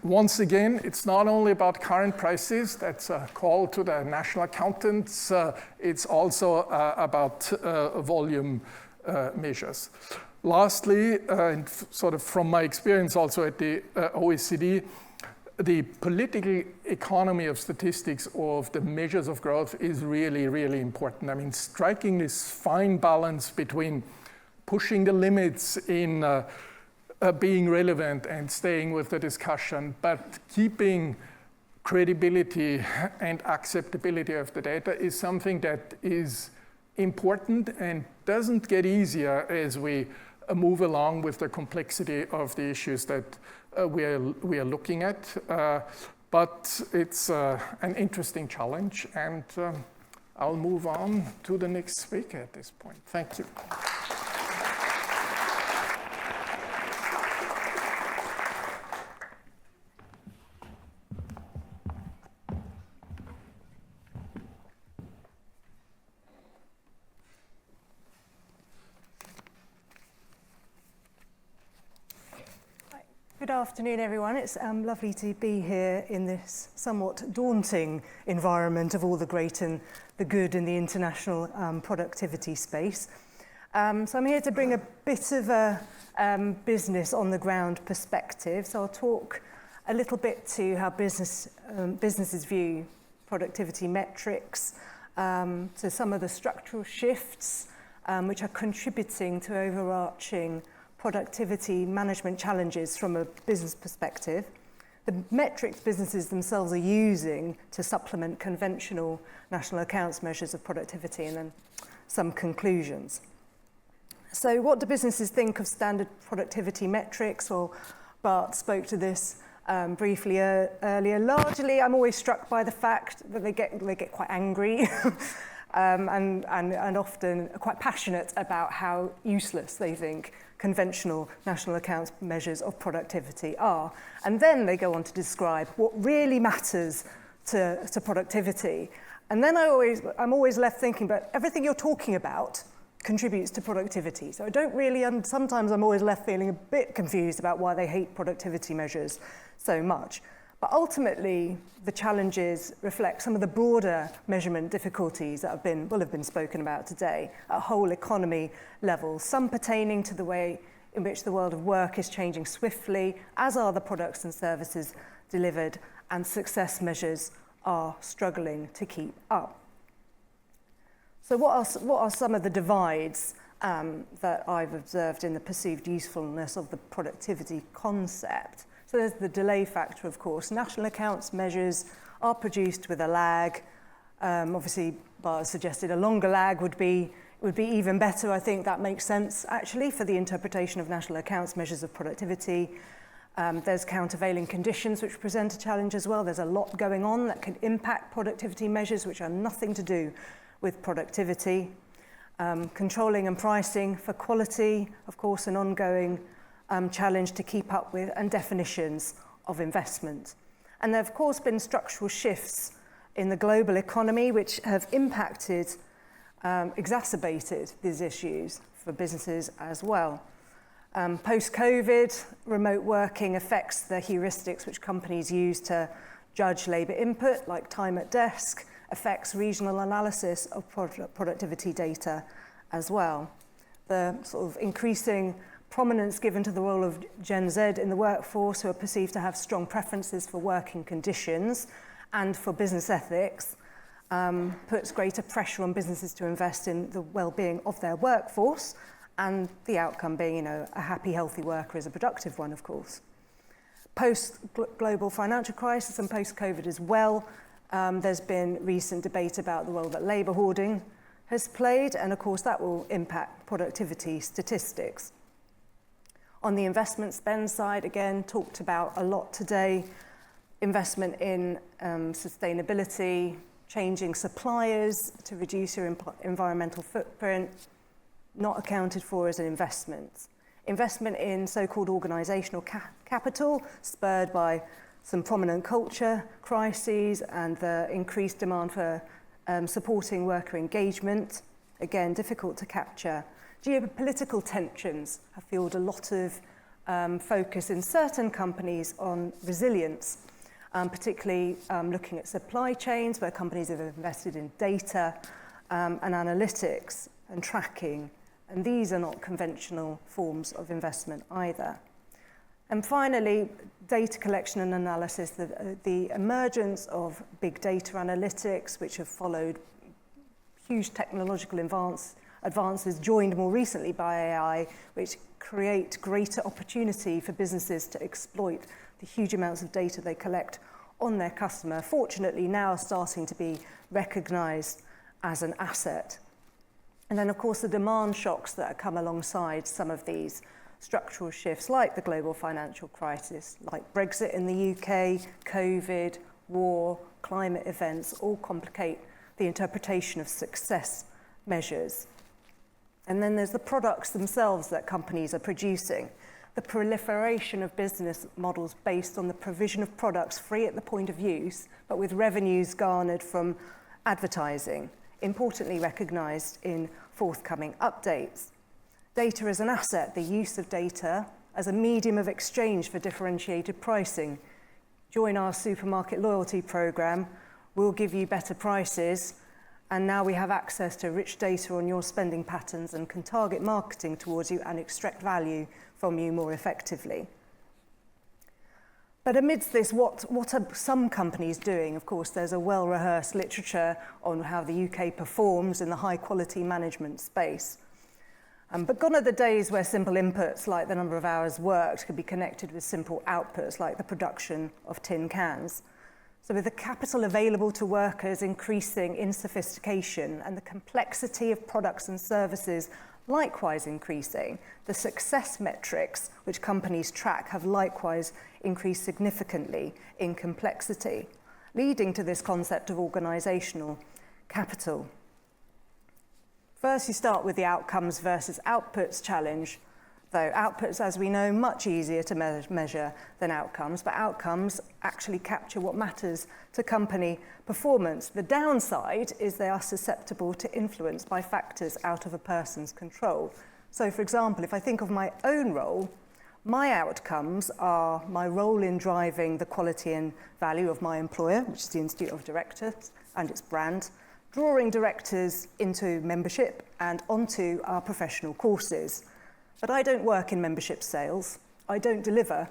Once again, it's not only about current prices, that's a call to the national accountants, it's also about volume measures. Lastly, and sort of from my experience also at the OECD, the political economy of statistics of the measures of growth is really, really important. I mean, striking this fine balance between pushing the limits in being relevant and staying with the discussion, but keeping credibility and acceptability of the data is something that is important and doesn't get easier as we move along with the complexity of the issues that we are looking at. But it's an interesting challenge, and I'll move on to the next speaker at this point. Thank you. Good afternoon, everyone. It's lovely to be here in this somewhat daunting environment of all the great and the good in the international productivity space. So I'm here to bring a bit of a business on the ground perspective. So I'll talk a little bit to how businesses view productivity metrics, to some of the structural shifts which are contributing to overarching productivity management challenges from a business perspective, the metrics businesses themselves are using to supplement conventional national accounts measures of productivity, and then some conclusions. So what do businesses think of standard productivity metrics? Well, Bart spoke to this briefly earlier. Largely, I'm always struck by the fact that they get quite angry and often quite passionate about how useless they think conventional national accounts measures of productivity are. And then they go on to describe what really matters to productivity. And then I'm always left thinking, but everything you're talking about contributes to productivity. So I don't really, sometimes I'm always left feeling a bit confused about why they hate productivity measures so much. But ultimately, the challenges reflect some of the broader measurement difficulties that have been spoken about today at whole economy level, some pertaining to the way in which the world of work is changing swiftly, as are the products and services delivered, and success measures are struggling to keep up. So what are some of the divides that I've observed in the perceived usefulness of the productivity concept? So there's the delay factor, of course. National accounts measures are produced with a lag. Obviously, Bar suggested a longer lag would be even better. I think that makes sense, actually, for the interpretation of national accounts measures of productivity. There's countervailing conditions which present a challenge as well. There's a lot going on that can impact productivity measures which are nothing to do with productivity. Controlling and pricing for quality, of course, an ongoing challenge to keep up with, and definitions of investment. And there have, of course, been structural shifts in the global economy which have impacted, exacerbated these issues for businesses as well. Post-COVID, remote working affects the heuristics which companies use to judge labour input, like time at desk, affects regional analysis of productivity data as well. The sort of increasing prominence given to the role of Gen Z in the workforce, who are perceived to have strong preferences for working conditions and for business ethics, puts greater pressure on businesses to invest in the well-being of their workforce, and the outcome being, a happy, healthy worker is a productive one, of course. Post-global financial crisis and post-COVID as well, there's been recent debate about the role that labour hoarding has played, and of course that will impact productivity statistics. On the investment spend side, again, talked about a lot today, investment in sustainability, changing suppliers to reduce your environmental footprint, not accounted for as an investment. Investment in so-called organisational capital, spurred by some prominent culture crises and the increased demand for supporting worker engagement, again, difficult to capture. Geopolitical tensions have fueled a lot of focus in certain companies on resilience, particularly looking at supply chains where companies have invested in data and analytics and tracking, and these are not conventional forms of investment either. And finally, data collection and analysis, the emergence of big data analytics, which have followed huge technological advances joined more recently by AI, which create greater opportunity for businesses to exploit the huge amounts of data they collect on their customer, fortunately now starting to be recognised as an asset. And then, of course, the demand shocks that have come alongside some of these structural shifts, like the global financial crisis, like Brexit in the UK, COVID, war, climate events, all complicate the interpretation of success measures. And then there's the products themselves that companies are producing. The proliferation of business models based on the provision of products free at the point of use, but with revenues garnered from advertising, importantly recognised in forthcoming updates. Data as an asset, the use of data as a medium of exchange for differentiated pricing. Join our supermarket loyalty programme, we'll give you better prices, and now we have access to rich data on your spending patterns and can target marketing towards you and extract value from you more effectively. But amidst this, what are some companies doing? Of course, there's a well-rehearsed literature on how the UK performs in the high-quality management space. But gone are the days where simple inputs like the number of hours worked could be connected with simple outputs like the production of tin cans. So with the capital available to workers increasing in sophistication and the complexity of products and services likewise increasing. The success metrics which companies track have likewise increased significantly in complexity, leading to this concept of organisational capital. First, you start with the outcomes versus outputs challenge, though outputs, as we know, much easier to measure than outcomes, but outcomes actually capture what matters to company performance. The downside is they are susceptible to influence by factors out of a person's control. So, for example, if I think of my own role, my outcomes are my role in driving the quality and value of my employer, which is the Institute of Directors and its brand, drawing directors into membership and onto our professional courses. But I don't work in membership sales, I don't deliver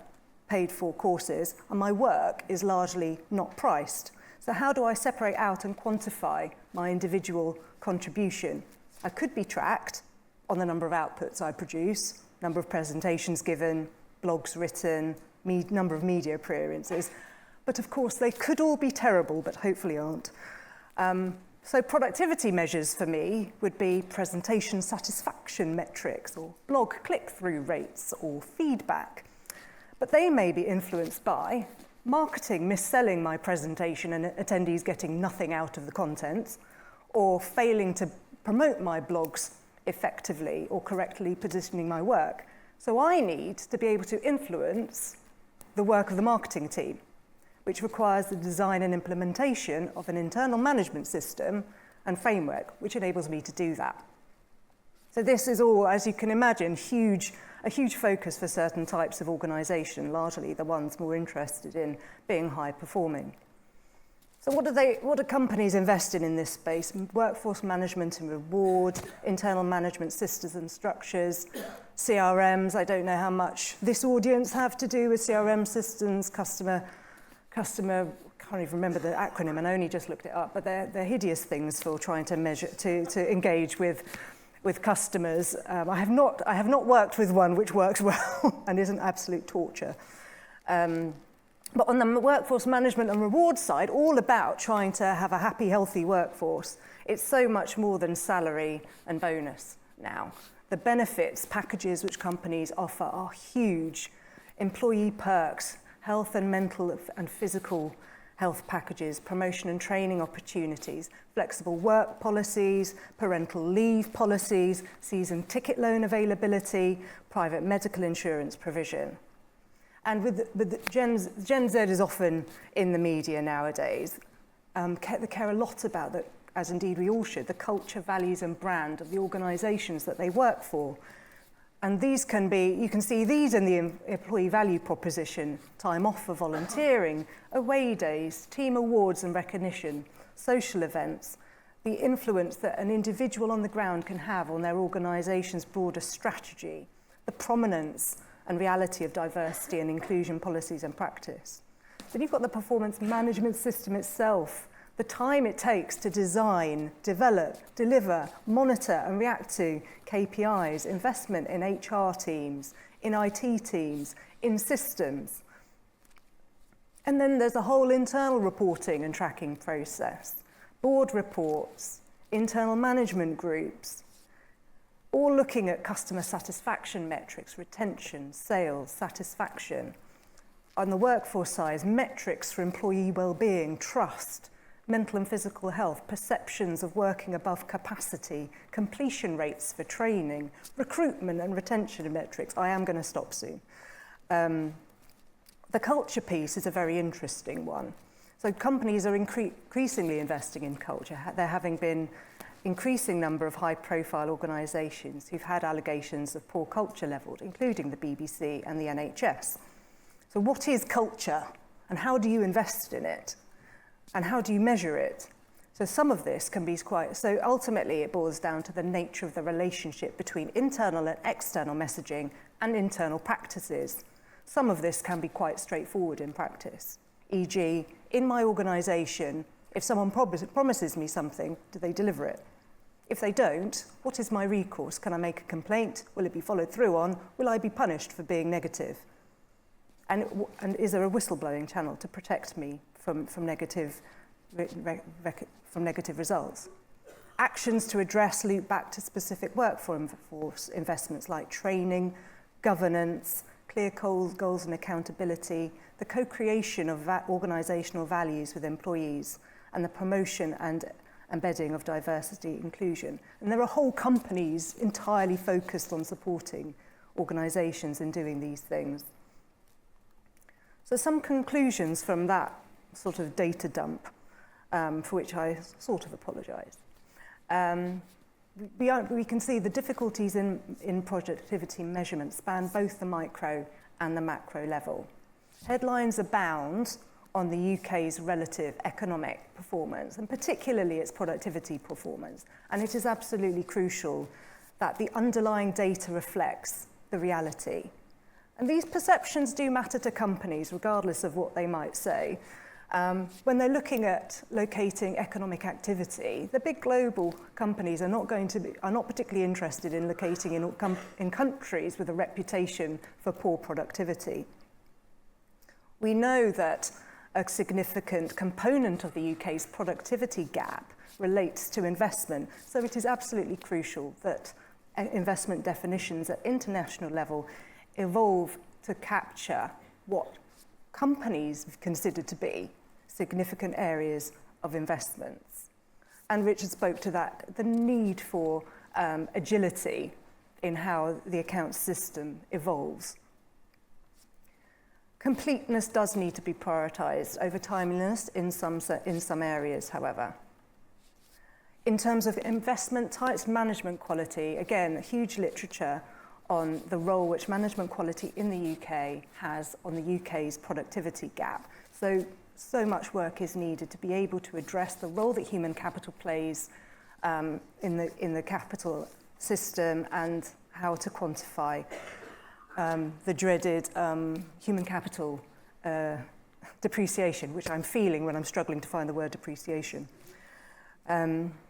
paid-for courses, and my work is largely not priced. So how do I separate out and quantify my individual contribution? I could be tracked on the number of outputs I produce, number of presentations given, blogs written, number of media appearances. But of course, they could all be terrible, but hopefully aren't. So productivity measures for me would be presentation satisfaction metrics or blog click-through rates or feedback. But they may be influenced by marketing mis-selling my presentation and attendees getting nothing out of the content, or failing to promote my blogs effectively or correctly positioning my work. So I need to be able to influence the work of the marketing team, which requires the design and implementation of an internal management system and framework, which enables me to do that. So this is all, as you can imagine, a huge focus for certain types of organisation, largely the ones more interested in being high performing. So what do companies invest in this space? Workforce management and reward, internal management systems and structures, CRMs. I don't know how much this audience have to do with CRM systems, customer, can't even remember the acronym, and I only just looked it up, but they're hideous things for trying to measure, to engage with customers. I have not worked with one which works well and isn't absolute torture. But on the workforce management and reward side, all about trying to have a happy, healthy workforce. It's so much more than salary and bonus now. The benefits packages which companies offer are huge. Employee perks, health and mental and physical health packages, promotion and training opportunities, flexible work policies, parental leave policies, season ticket loan availability, private medical insurance provision. And with Gen Z is often in the media nowadays. They care a lot about that, as indeed we all should, the culture, values and brand of the organisations that they work for. And these can be, you can see these in the employee value proposition: time off for volunteering, away days, team awards and recognition, social events, the influence that an individual on the ground can have on their organisation's broader strategy, the prominence and reality of diversity and inclusion policies and practice. Then you've got the performance management system itself, the time it takes to design, develop, deliver, monitor and react to KPIs, investment in HR teams, in IT teams, in systems. And then there's a whole internal reporting and tracking process, board reports, internal management groups, all looking at customer satisfaction metrics, retention, sales, satisfaction. On the workforce side, metrics for employee well-being, trust, mental and physical health, perceptions of working above capacity, completion rates for training, recruitment and retention metrics. I am going to stop soon. The culture piece is a very interesting one. So companies are increasingly investing in culture. There having been increasing number of high-profile organisations who've had allegations of poor culture levelled, including the BBC and the NHS. So what is culture, and how do you invest in it? And how do you measure it? So some of this can be so ultimately it boils down to the nature of the relationship between internal and external messaging and internal practices. Some of this can be quite straightforward in practice. E.g., in my organisation, if someone promises me something, do they deliver it? If they don't, what is my recourse? Can I make a complaint? Will it be followed through on? Will I be punished for being negative? And is there a whistleblowing channel to protect me from negative results? Actions to address loop back to specific workforce investments like training, governance, clear goals and accountability, the co-creation of organisational values with employees, and the promotion and embedding of diversity inclusion. And there are whole companies entirely focused on supporting organisations in doing these things. So some conclusions from that sort of data dump, for which I sort of apologise. We can see the difficulties in productivity measurement span both the micro and the macro level. Headlines abound on the UK's relative economic performance, and particularly its productivity performance. And it is absolutely crucial that the underlying data reflects the reality. And these perceptions do matter to companies, regardless of what they might say. When they're looking at locating economic activity, the big global companies are not particularly interested in locating in countries with a reputation for poor productivity. We know that a significant component of the UK's productivity gap relates to investment, so it is absolutely crucial that investment definitions at international level evolve to capture what companies consider to be significant areas of investments. And Richard spoke to that, the need for agility in how the accounts system evolves. Completeness does need to be prioritised over timeliness in some areas, however. In terms of investment types, management quality, again, huge literature on the role which management quality in the UK has on the UK's productivity gap. So much work is needed to be able to address the role that human capital plays in the capital system and how to quantify the dreaded human capital depreciation, which I'm feeling when I'm struggling to find the word depreciation.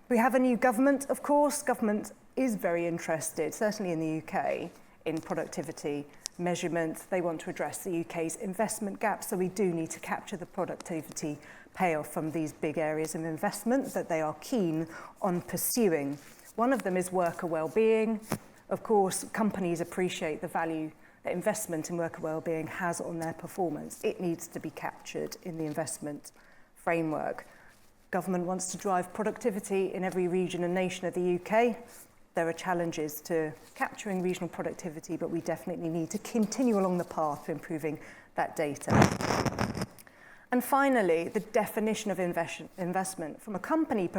We have a new government, of course. Government is very interested, certainly in the UK, in productivity measurement. They want to address the UK's investment gap, so we do need to capture the productivity payoff from these big areas of investment that they are keen on pursuing. One of them is worker well-being. Of course, companies appreciate the value that investment in worker well-being has on their performance. It needs to be captured in the investment framework. Government wants to drive productivity in every region and nation of the UK. There are challenges to capturing regional productivity, but we definitely need to continue along the path to improving that data. And finally, the definition of investment from a company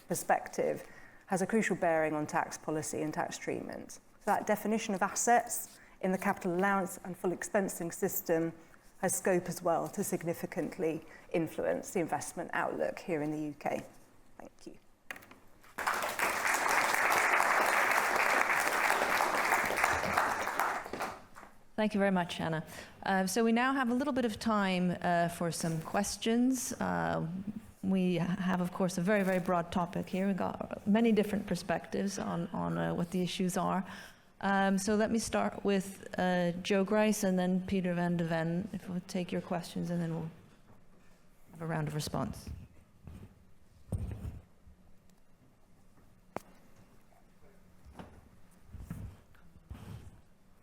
perspective has a crucial bearing on tax policy and tax treatment. That definition of assets in the capital allowance and full expensing system has scope as well to significantly influence the investment outlook here in the UK. Thank you. Thank you very much, Anna. So we now have a little bit of time for some questions. We have, of course, a very, very broad topic here. We've got many different perspectives on what the issues are. So let me start with Joe Grice and then Peter van de Ven, if we'll take your questions, and then we'll have a round of response.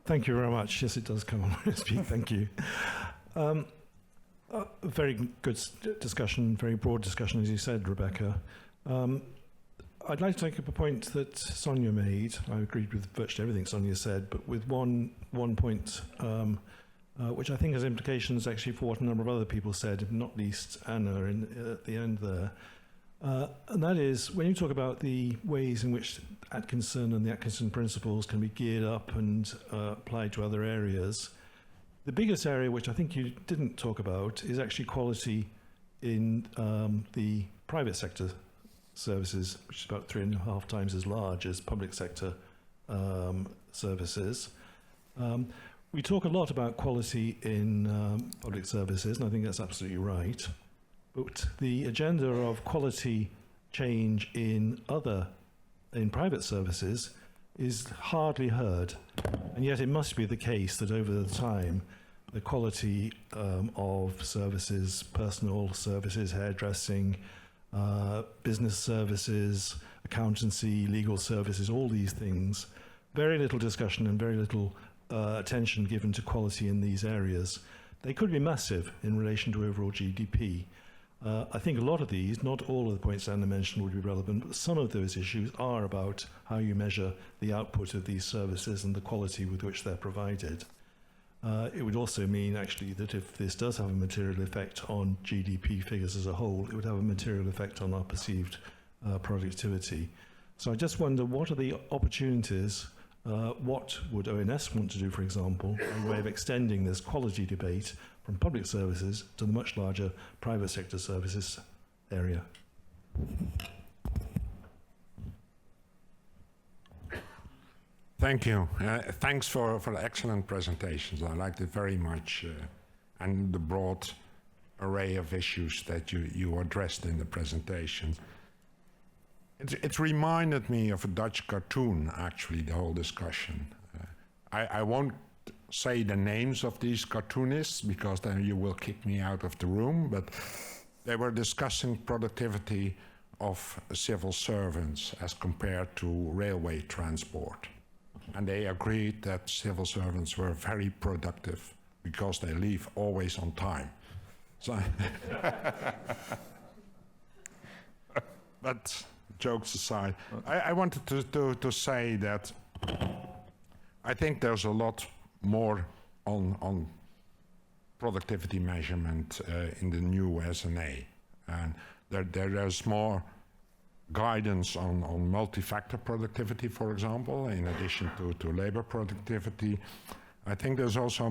Thank you very much. Yes, it does come on when I speak. Thank you. Very good discussion, very broad discussion, as you said, Rebecca. I'd like to take up a point that Sonia made. I agreed with virtually everything Sonia said, but with one point which I think has implications actually for what a number of other people said, not least Anna at the end there. And that is, when you talk about the ways in which Atkinson and the Atkinson principles can be geared up and applied to other areas, the biggest area which I think you didn't talk about is actually quality in the private sector services, which is about 3.5 times as large as public sector services. We talk a lot about quality in public services, and I think that's absolutely right. But the agenda of quality change in private services is hardly heard. And yet it must be the case that over the time, the quality of services, personal services, hairdressing, business services, accountancy, legal services, all these things. Very little discussion and very little attention given to quality in these areas. They could be massive in relation to overall GDP. I think a lot of these, not all of the points Anna mentioned would be relevant, but some of those issues are about how you measure the output of these services and the quality with which they're provided. It would also mean, actually, that if this does have a material effect on GDP figures as a whole, it would have a material effect on our perceived productivity. So I just wonder, what are the opportunities? What would ONS want to do, for example, in a way of extending this quality debate from public services to the much larger private sector services area? Thank you. Thanks for the excellent presentations. I liked it very much, and the broad array of issues that you addressed in the presentations. It reminded me of a Dutch cartoon, actually, the whole discussion. I won't say the names of these cartoonists, because then you will kick me out of the room, but they were discussing productivity of civil servants as compared to railway transport. And they agreed that civil servants were very productive because they leave always on time. So but jokes aside, I wanted to say that I think there's a lot more on productivity measurement in the new SNA. And there's more guidance on multi-factor productivity, for example, in addition to labor productivity. I think there's also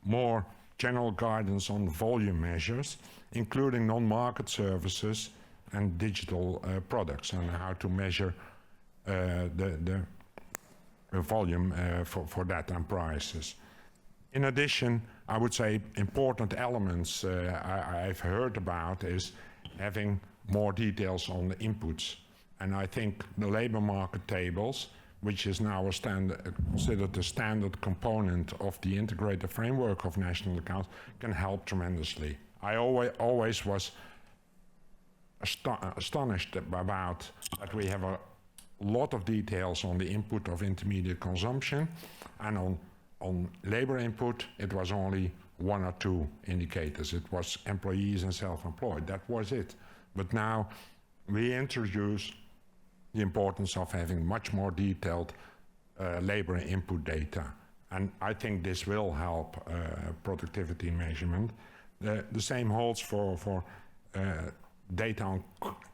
more general guidance on volume measures, including non-market services and digital products, and how to measure the volume for that and prices. In addition, I would say important elements I've heard about is having more details on the inputs. And I think the labor market tables, which is now considered a standard component of the integrated framework of national accounts, can help tremendously. I always was astonished about that we have a lot of details on the input of intermediate consumption, and on labor input it was only 1 or 2 indicators. It was employees and self-employed. That was it. But now we introduce the importance of having much more detailed labor input data. And I think this will help productivity measurement. The same holds for data on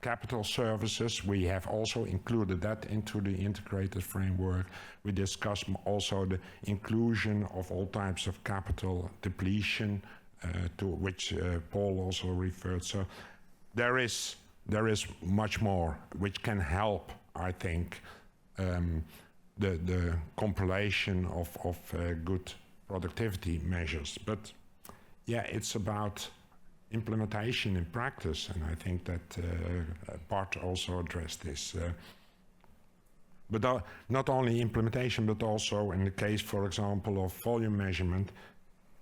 capital services. We have also included that into the integrated framework. We discussed also the inclusion of all types of capital depletion, to which Paul also referred. So there is much more which can help, I think, the compilation of good productivity measures. But yeah, it's about implementation in practice, and I think that Bart also addressed this. But not only implementation, but also in the case, for example, of volume measurement,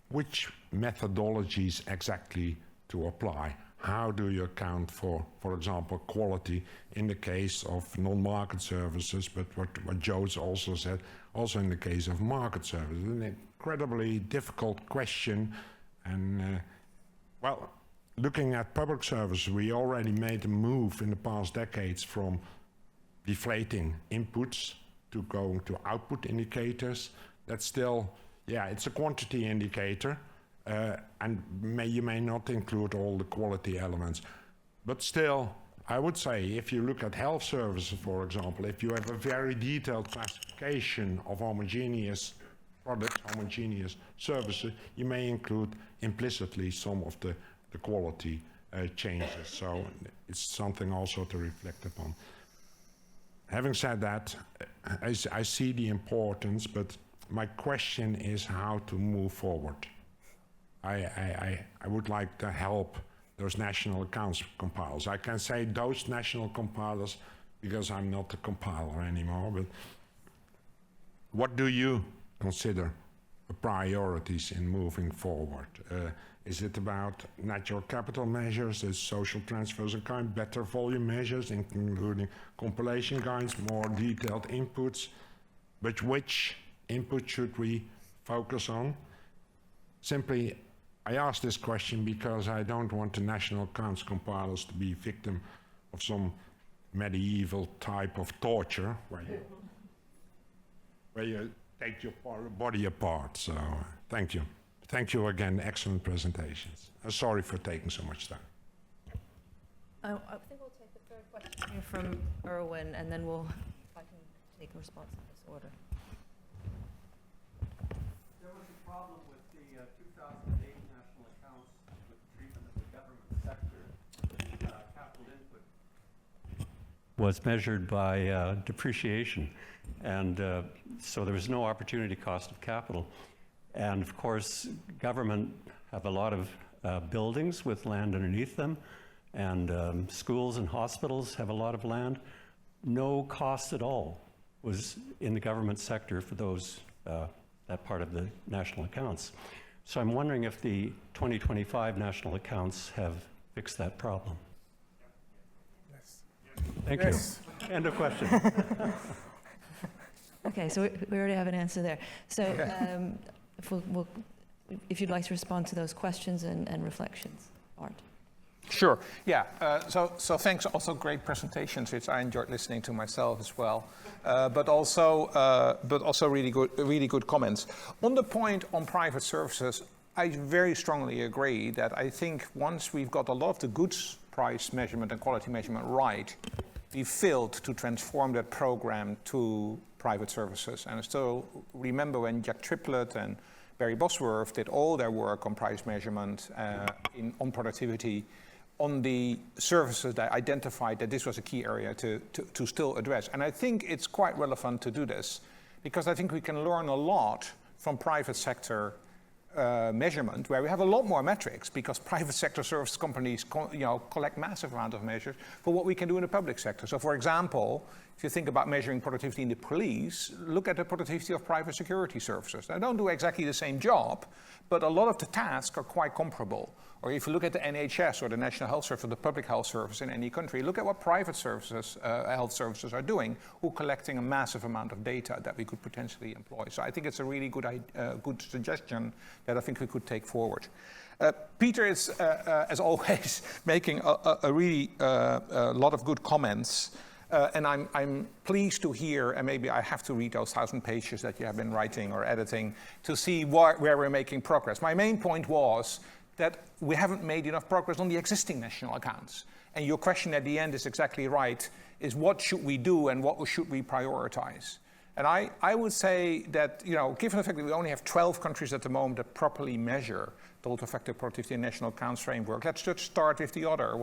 which methodologies exactly to apply. How do you account for example, quality in the case of non-market services, but what Joe's also said, also in the case of market services? An incredibly difficult question. And well, looking at public service, we already made a move in the past decades from deflating inputs to going to output indicators. That's still, yeah, it's a quantity indicator. And you may not include all the quality elements. But still, I would say, if you look at health services, for example, if you have a very detailed classification of homogeneous products, homogeneous services, you may include implicitly some of the quality changes. So it's something also to reflect upon. Having said that, I see the importance, but my question is how to move forward. I would like to help those national accounts compilers. I can say those national compilers because I'm not a compiler anymore, but what do you consider priorities in moving forward? Is it about natural capital measures, is social transfers of kind, better volume measures, including compilation guides, more detailed inputs? But which input should we focus on? Simply, I ask this question because I don't want the national accounts compilers to be victim of some medieval type of torture where you take your body apart. So thank you. Thank you again, excellent presentations. Sorry for taking so much time. I think we'll take the third question here from Erwin, and then I can take a response in this order. There was a problem with the 2008 national accounts with the treatment of the government sector. Capital input was measured by depreciation, and so there was no opportunity cost of capital. And of course, government have a lot of buildings with land underneath them, and schools and hospitals have a lot of land. No cost at all was in the government sector for those that part of the national accounts. So I'm wondering if the 2025 national accounts have fixed that problem. Yes. Thank Yes. you. End of question. Okay, so we already have an answer there. So if you'd like to respond to those questions and reflections, Art. Sure. Yeah. So thanks. Also, great presentations, which I enjoyed listening to myself as well. But also really good comments. On the point on private services, I very strongly agree that I think once we've got a lot of the goods price measurement and quality measurement right, we failed to transform that program to private services. And I still remember when Jack Triplett and Barry Bosworth did all their work on price measurement, on productivity, on the services that identified that this was a key area to still address. And I think it's quite relevant to do this, because I think we can learn a lot from private sector measurement, where we have a lot more metrics, because private sector service companies collect massive amount of measures for what we can do in the public sector. So for example, if you think about measuring productivity in the police, look at the productivity of private security services. They don't do exactly the same job, but a lot of the tasks are quite comparable. Or if you look at the NHS or the National Health Service or the Public Health Service in any country, look at what private services, health services are doing, who are collecting a massive amount of data that we could potentially employ. So I think it's a really good suggestion that I think we could take forward. Peter is, as always, making a really lot of good comments. And I'm pleased to hear, and maybe I have to read those 1,000 pages that you have been writing or editing to see where we're making progress. My main point was that we haven't made enough progress on the existing national accounts. And your question at the end is exactly right, is what should we do and what should we prioritize? And I would say that, given the fact that we only have 12 countries at the moment that properly measure total effective productivity in national accounts framework, let's just start with the other,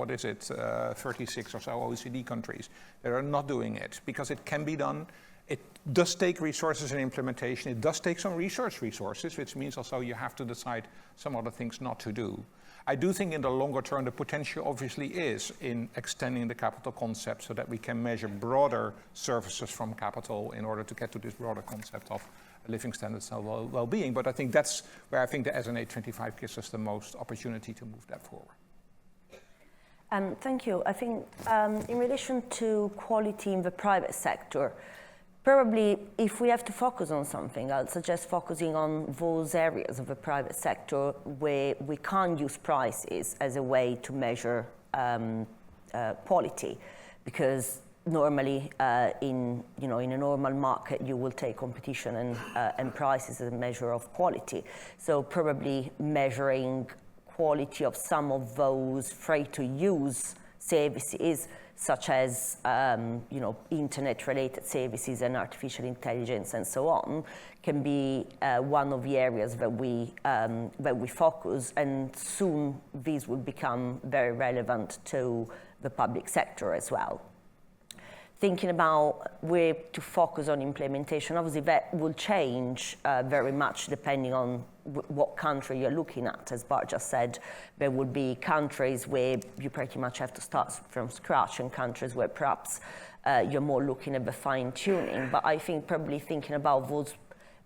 36 or so OECD countries that are not doing it, because it can be done. It does take resources and implementation. It does take some research resources, which means also you have to decide some other things not to do. I do think in the longer term, the potential obviously is in extending the capital concept so that we can measure broader services from capital in order to get to this broader concept of living standards and well-being. But I think that's where I think the SNA 25 gives us the most opportunity to move that forward. Thank you. I think in relation to quality in the private sector, probably if we have to focus on something, I'd suggest focusing on those areas of the private sector where we can't use prices as a way to measure quality, because normally in a normal market you will take competition and prices as a measure of quality. So probably measuring quality of some of those free-to-use services, such as internet-related services and artificial intelligence and so on, can be one of the areas that we focus, and soon these will become very relevant to the public sector as well. Thinking about where to focus on implementation, obviously that will change very much depending on what country you're looking at. As Bart just said, there would be countries where you pretty much have to start from scratch, and countries where perhaps you're more looking at the fine-tuning. But I think probably thinking about those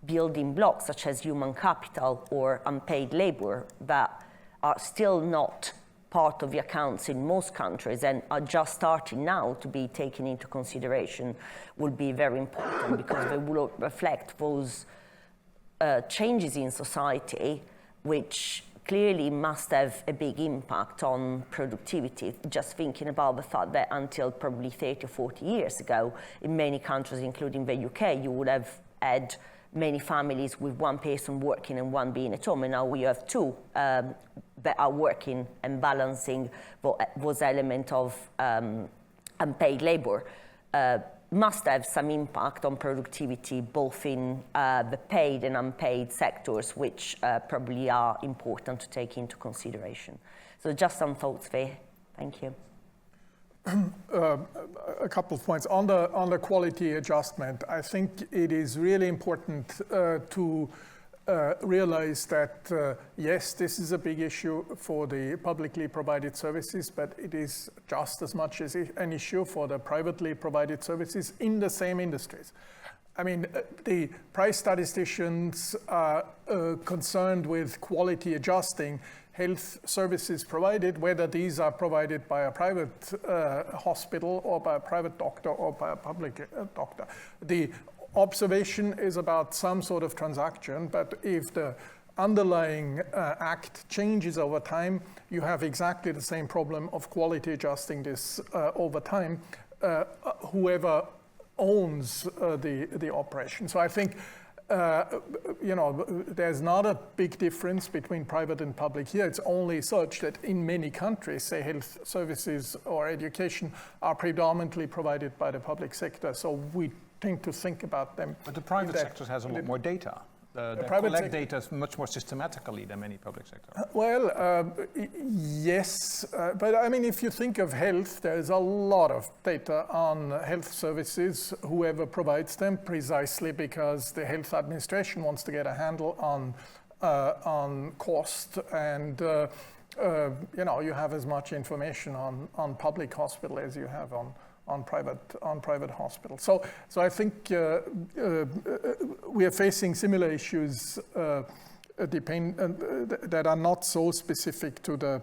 building blocks, such as human capital or unpaid labor, that are still not part of the accounts in most countries and are just starting now to be taken into consideration will be very important because they will reflect those changes in society which clearly must have a big impact on productivity. Just thinking about the fact that until probably 30 or 40 years ago, in many countries, including the UK, you would have had many families with one person working and one being at home, and now we have two that are working and balancing those elements of unpaid labor. Must have some impact on productivity, both in the paid and unpaid sectors, which probably are important to take into consideration. So just some thoughts there. Thank you. A couple of points. On the quality adjustment, I think it is really important to realize that, yes, this is a big issue for the publicly provided services, but it is just as much as an issue for the privately provided services in the same industries. I mean, the price statisticians are concerned with quality adjusting health services provided, whether these are provided by a private hospital or by a private doctor or by a public doctor. The observation is about some sort of transaction, but if the underlying act changes over time, you have exactly the same problem of quality adjusting this over time, whoever owns the operation. So I think there's not a big difference between private and public here. It's only such that in many countries, say health services or education are predominantly provided by the public sector. So we tend to think about them. But the private sector has a lot more data. They collect data much more systematically than many public sector. Well, yes, but I mean, if you think of health, there's a lot of data on health services, whoever provides them, precisely because the health administration wants to get a handle on cost, and you have as much information on public hospital as you have on private hospitals. So I think we are facing similar issues that are not so specific to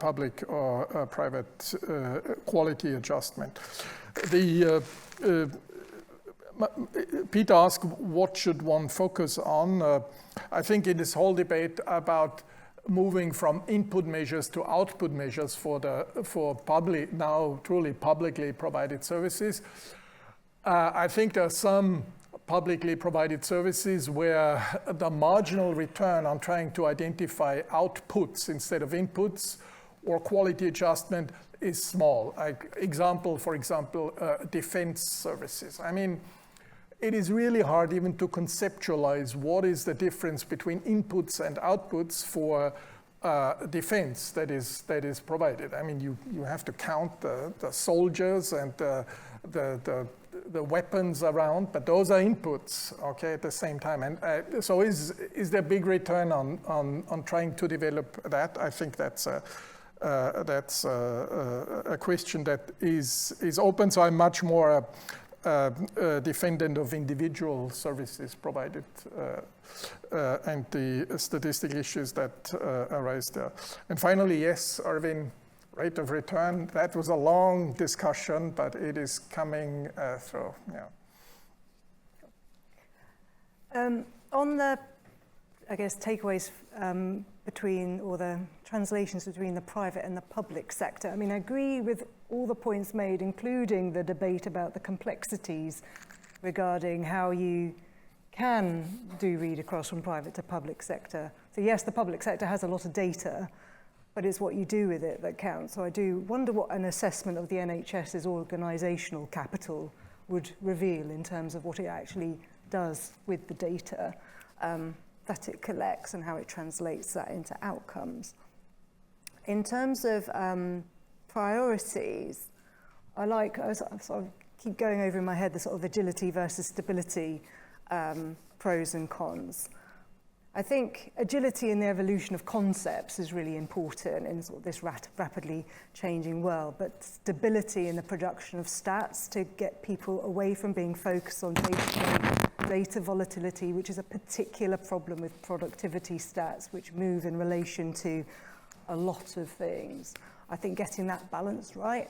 public or private quality adjustment. Peter asked, what should one focus on? I think in this whole debate about moving from input measures to output measures for public, now truly publicly provided services, I think there are some publicly provided services where the marginal return on trying to identify outputs instead of inputs or quality adjustment is small. For example, defense services. I mean, it is really hard even to conceptualize what is the difference between inputs and outputs for defense that is provided. I mean, you have to count the soldiers and the weapons around, but those are inputs, okay, at the same time. And so is there big return on trying to develop that? I think that's a question that is open. So I'm much more defendant of individual services provided and the statistical issues that arise there. And finally, yes, Arvin, rate of return, that was a long discussion, but it is coming through. Yeah. On the, I guess, takeaways between, or the translations between the private and the public sector, I mean, I agree with all the points made, including the debate about the complexities regarding how you can do read across from private to public sector. So yes, the public sector has a lot of data, but it's what you do with it that counts. So I do wonder what an assessment of the NHS's organisational capital would reveal in terms of what it actually does with the data that it collects and how it translates that into outcomes. In terms of priorities, I sort of keep going over in my head the sort of agility versus stability pros and cons. I think agility in the evolution of concepts is really important in sort of this rapidly changing world, but stability in the production of stats to get people away from being focused on day-to-day data volatility, which is a particular problem with productivity stats, which move in relation to a lot of things. I think getting that balance right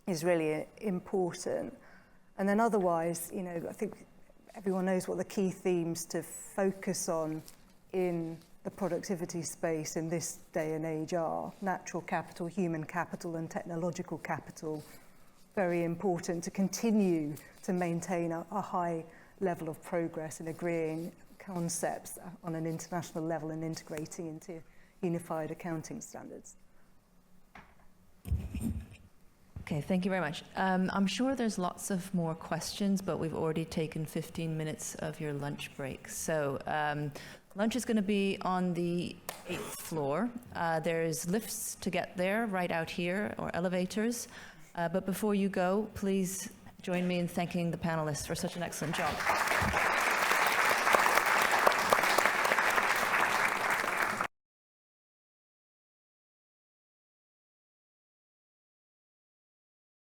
is really important. And then otherwise, you know, I think everyone knows what the key themes to focus on in the productivity space in this day and age are. Natural capital, human capital, and technological capital. Very important to continue to maintain a high level of progress in agreeing concepts on an international level and integrating into unified accounting standards. Okay, thank you very much. I'm sure there's lots of more questions, but we've already taken 15 minutes of your lunch break. So lunch is going to be on the 8th floor. There's lifts to get there right out here, or elevators. But before you go, please join me in thanking the panelists for such an excellent job.